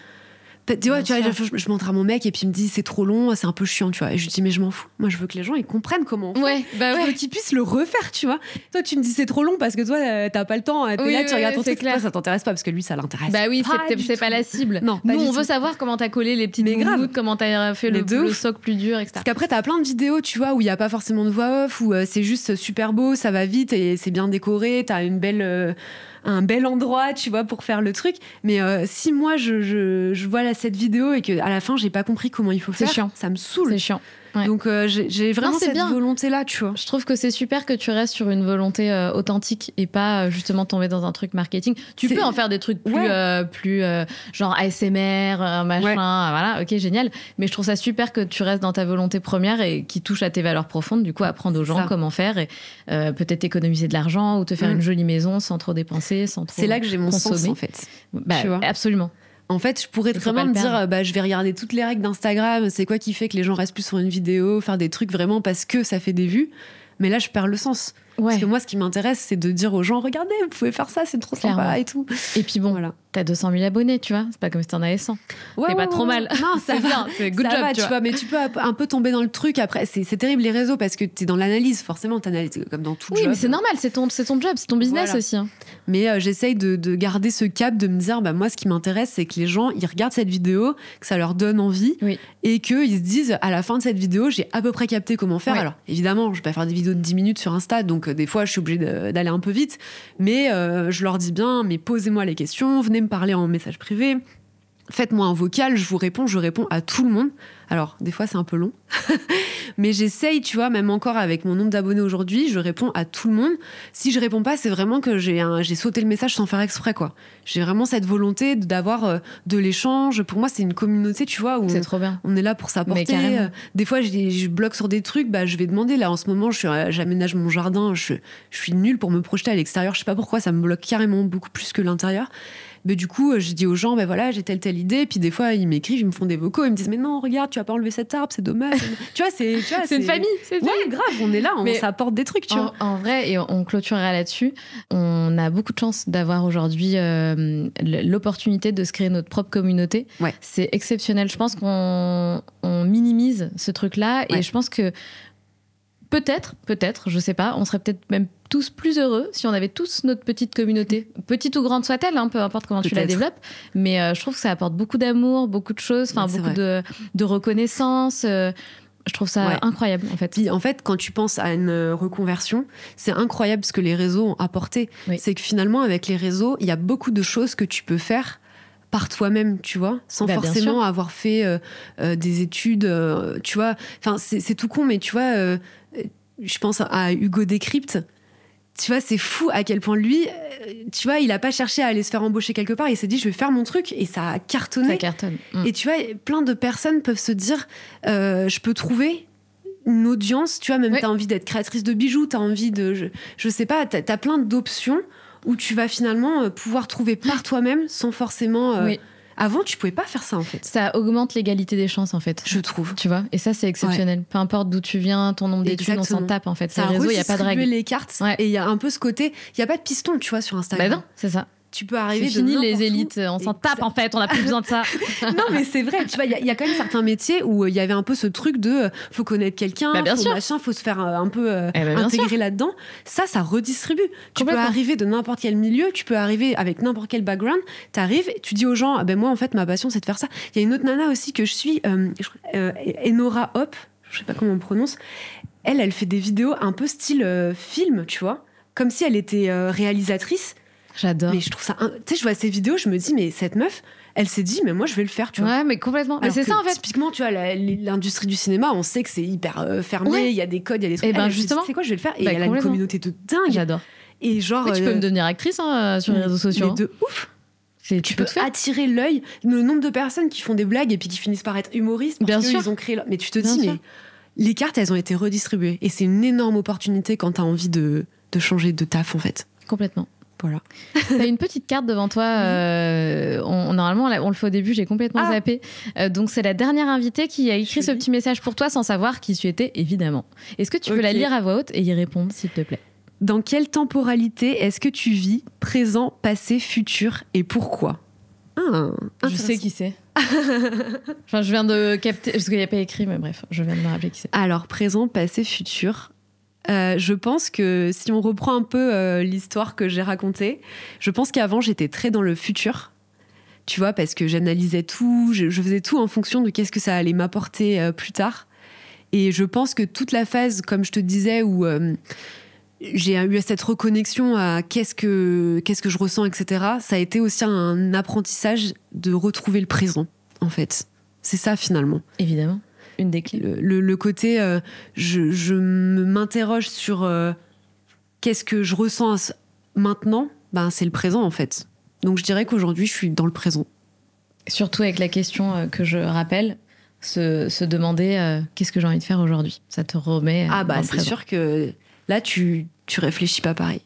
Tu vois, je montre à mon mec et puis il me dit c'est trop long, c'est un peu chiant, tu vois. Et je lui dis mais je m'en fous. Moi, je veux que les gens ils comprennent comment. Je veux qu'ils puissent le refaire, tu vois. Toi, tu me dis c'est trop long parce que toi, t'as pas le temps. T'es là, tu regardes ton truc, toi, ça t'intéresse pas parce que lui, ça l'intéresse. Bah oui, c'est pas la cible. Non, nous, on veut savoir comment t'as collé les petites gouttes, comment t'as fait le socle plus dur, etc. Parce qu'après, t'as plein de vidéos, tu vois, où il y a pas forcément de voix off, où c'est juste super beau, ça va vite et c'est bien décoré. T'as un bel endroit, tu vois, pour faire le truc. Mais si moi je vois cette vidéo et que à la fin j'ai pas compris comment il faut faire, chiant. Ça me saoule. C'est chiant. Ouais. Donc j'ai vraiment cette volonté-là, tu vois. Je trouve que c'est super que tu restes sur une volonté authentique et pas justement tomber dans un truc marketing. Tu peux en faire des trucs plus genre ASMR, machin, voilà, ok, génial. Mais je trouve ça super que tu restes dans ta volonté première et qui touche à tes valeurs profondes. Du coup, apprendre aux gens comment faire et peut-être économiser de l'argent ou te faire une jolie maison sans trop dépenser, sans trop. C'est là que j'ai mon consommer. sens, en fait. Tu vois. Absolument. En fait, je pourrais très bien me dire, je vais regarder toutes les règles d'Instagram, c'est quoi qui fait que les gens restent plus sur une vidéo, faire des trucs vraiment parce que ça fait des vues. Mais là, je perds le sens. Parce que moi, ce qui m'intéresse, c'est de dire aux gens, regardez, vous pouvez faire ça, c'est trop sympa et tout. Et puis bon, t'as 200 000 abonnés, tu vois. C'est pas comme si t'en avais 100. C'est pas trop mal. Non, ça va. C'est good job, tu vois. Mais tu peux un peu tomber dans le truc. Après, c'est terrible les réseaux parce que t'es dans l'analyse. Forcément, t'analyses comme dans tout job. Oui, mais c'est normal. C'est ton job, c'est ton business aussi. Hein. Mais j'essaye de garder ce cap, de me dire, moi, ce qui m'intéresse, c'est que les gens, ils regardent cette vidéo, que ça leur donne envie et qu'ils se disent, à la fin de cette vidéo, j'ai à peu près capté comment faire. Alors, évidemment, je vais pas faire des vidéos de 10 minutes sur Insta, donc des fois, je suis obligée d'aller un peu vite. Mais je leur dis bien, mais posez-moi les questions, venez me parler en message privé. Faites-moi un vocal, je réponds à tout le monde. Alors, des fois, c'est un peu long. Mais j'essaye, tu vois, même encore avec mon nombre d'abonnés aujourd'hui, je réponds à tout le monde. Si je réponds pas, c'est vraiment que j'ai sauté le message sans faire exprès, quoi. J'ai vraiment cette volonté d'avoir de l'échange. Pour moi, c'est une communauté, tu vois, où c'est trop bien. On est là pour s'apporter. Des fois, je bloque sur des trucs, je vais demander. Là, en ce moment, j'aménage mon jardin. Je suis nulle pour me projeter à l'extérieur. Je sais pas pourquoi, ça me bloque carrément beaucoup plus que l'intérieur. Mais du coup, je dis aux gens, voilà, j'ai telle idée. Puis des fois, ils m'écrivent, ils me font des vocaux, ils me disent, mais non, regarde, tu vas pas enlever cet arbre, c'est dommage. Tu vois, c'est une famille. Ouais, grave, on est là, ça apporte des trucs, tu vois. En vrai, et on clôturera là-dessus, on a beaucoup de chance d'avoir aujourd'hui l'opportunité de se créer notre propre communauté. Ouais. C'est exceptionnel. Je pense qu'on minimise ce truc-là, et je pense que peut-être, je sais pas, on serait peut-être même tous plus heureux si on avait tous notre petite communauté, petite ou grande soit-elle, peu importe comment tu la développes, mais je trouve que ça apporte beaucoup d'amour, beaucoup de choses, beaucoup de reconnaissance. Je trouve ça incroyable, en fait. Puis, en fait, quand tu penses à une reconversion, c'est incroyable ce que les réseaux ont apporté. Oui. C'est que finalement, avec les réseaux, il y a beaucoup de choses que tu peux faire par toi-même, tu vois, sans forcément avoir fait des études, tu vois. Enfin, c'est tout con, mais tu vois, je pense à Hugo Décrypte. Tu vois, c'est fou à quel point lui, tu vois, il a pas cherché à aller se faire embaucher quelque part. Il s'est dit, je vais faire mon truc, et ça a cartonné. Ça cartonne. Et tu vois, plein de personnes peuvent se dire, je peux trouver une audience. Tu vois, même t'as envie d'être créatrice de bijoux, t'as envie de, je sais pas, t'as plein d'options où tu vas finalement pouvoir trouver par toi-même sans forcément. Avant, tu pouvais pas faire ça, en fait. Ça augmente l'égalité des chances, en fait. Je trouve. Tu vois. Et ça, c'est exceptionnel. Peu importe d'où tu viens, ton nombre d'études, on s'en tape, en fait. Ça réseau, il n'y a pas de règle. Les cartes. Et il y a un peu ce côté. Il n'y a pas de piston, tu vois, sur Instagram. Bah non, c'est ça. Tu peux arriver. C'est fini les élites, on s'en tape en fait, on n'a plus besoin de ça. Non, mais c'est vrai, tu vois, il y a quand même certains métiers où il y avait un peu ce truc de faut connaître quelqu'un, faut se faire un peu intégrer là-dedans. Ça redistribue. Tu peux arriver de n'importe quel milieu, tu peux arriver avec n'importe quel background, t'arrives, tu dis aux gens, moi en fait ma passion c'est de faire ça. Il y a une autre nana aussi que je suis, Enora Hop, je sais pas comment on prononce, elle fait des vidéos un peu style film, tu vois, comme si elle était réalisatrice. J'adore. Mais je trouve ça. Tu sais, je vois ces vidéos, je me dis, mais cette meuf, elle s'est dit, mais moi, je vais le faire, tu vois. Ouais, mais complètement. Mais c'est ça, en fait. Typiquement, tu vois, l'industrie du cinéma, on sait que c'est hyper fermé, il y a des codes, il y a des trucs. Et ben, justement. C'est quoi, je vais le faire. Et elle a une communauté de dingue. J'adore. Et genre. Tu peux me devenir actrice sur les réseaux sociaux. Mais de ouf. Tu peux attirer l'œil. Le nombre de personnes qui font des blagues et puis qui finissent par être humoristes. Bien sûr. Ils ont créé. Mais tu te dis, mais les cartes, elles ont été redistribuées. Et c'est une énorme opportunité quand t'as envie de changer de taf, en fait. Complètement. Voilà. T'as une petite carte devant toi. Normalement, on le fait au début, j'ai complètement zappé. Donc, c'est la dernière invitée qui a écrit ce petit message pour toi sans savoir qui tu étais, évidemment. Est-ce que tu peux la lire à voix haute et y répondre, s'il te plaît? Dans quelle temporalité est-ce que tu vis? Présent, passé, futur, et pourquoi? Je sais qui c'est. Enfin, je viens de capter, parce qu'il n'y a pas écrit, mais bref, je viens de me rappeler qui c'est. Alors, présent, passé, futur... je pense que si on reprend un peu l'histoire que j'ai racontée, je pense qu'avant j'étais très dans le futur, tu vois, parce que j'analysais tout, je faisais tout en fonction de qu'est-ce que ça allait m'apporter plus tard. Et je pense que toute la phase, comme je te disais, où j'ai eu cette reconnexion à qu'est-ce que je ressens, etc., ça a été aussi un apprentissage de retrouver le présent, en fait. C'est ça, finalement. Évidemment. Une des clés. Le côté, je m'interroge sur qu'est-ce que je ressens maintenant, c'est le présent en fait. Donc je dirais qu'aujourd'hui je suis dans le présent. Surtout avec la question que je rappelle, se demander qu'est-ce que j'ai envie de faire aujourd'hui. Ça te remet dans le c'est présent. sûr que là tu réfléchis pas pareil.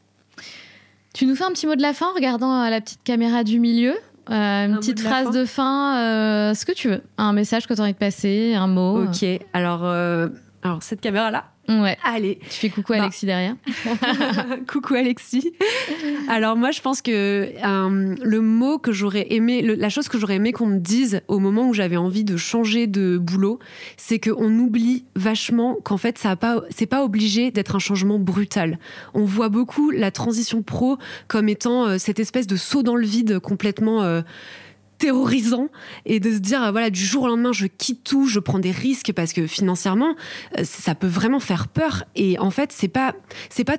Tu nous fais un petit mot de la fin en regardant la petite caméra du milieu? Une petite phrase de fin, ce que tu veux. Un message que tu as envie de passer, un mot. Ok, alors cette caméra-là. Ouais. Allez. Tu fais coucou Alexis derrière. Coucou Alexis. Alors moi, je pense que le mot que j'aurais aimé, la chose que j'aurais aimé qu'on me dise au moment où j'avais envie de changer de boulot, c'est qu'on oublie vachement qu'en fait, c'est pas obligé d'être un changement brutal. On voit beaucoup la transition pro comme étant cette espèce de saut dans le vide complètement terrorisant, et de se dire voilà, du jour au lendemain je quitte tout, je prends des risques, parce que financièrement ça peut vraiment faire peur, et en fait c'est pas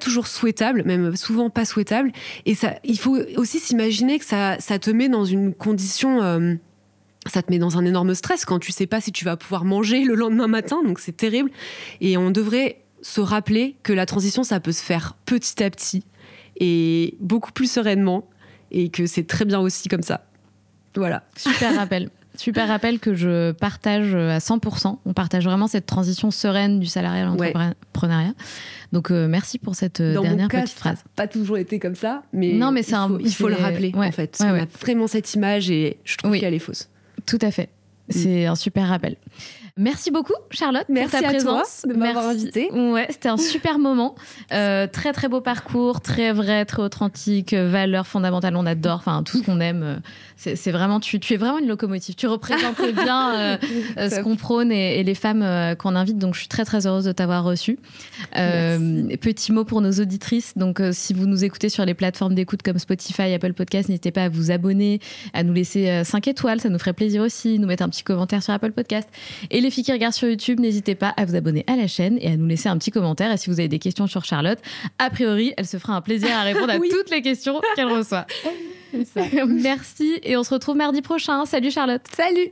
toujours souhaitable, même souvent pas souhaitable, et ça, il faut aussi s'imaginer que ça te met dans une condition ça te met dans un énorme stress quand tu sais pas si tu vas pouvoir manger le lendemain matin, donc c'est terrible. Et on devrait se rappeler que la transition ça peut se faire petit à petit et beaucoup plus sereinement, et que c'est très bien aussi comme ça. Voilà. Super rappel. Super rappel que je partage à 100%. On partage vraiment cette transition sereine du salariat à l'entrepreneuriat. Donc, merci pour cette dernière petite phrase. Ça n'a pas toujours été comme ça, mais, non, mais il faut le rappeler, en fait. Parce qu'on a vraiment cette image et je trouve qu'elle est fausse. Tout à fait. C'est un super rappel. Merci beaucoup, Charlotte, pour ta présence. Toi de m'avoir invitée. Ouais, c'était un super moment. Très, très beau parcours, très vrai, très authentique, valeurs fondamentales, on adore, enfin, tout ce qu'on aime. C'est vraiment, tu es vraiment une locomotive. Tu représentes bien ce qu'on prône et les femmes qu'on invite. Donc, je suis très, très heureuse de t'avoir reçue. Petit mot pour nos auditrices. Donc, si vous nous écoutez sur les plateformes d'écoute comme Spotify, Apple Podcasts, n'hésitez pas à vous abonner, à nous laisser 5 étoiles. Ça nous ferait plaisir aussi. Nous mettre un petit commentaire sur Apple Podcasts. Et les filles qui regardent sur YouTube, n'hésitez pas à vous abonner à la chaîne et à nous laisser un petit commentaire. Et si vous avez des questions sur Charlotte, a priori, elle se fera un plaisir à répondre à toutes les questions qu'elle reçoit. Merci et on se retrouve mardi prochain. Salut Charlotte. Salut.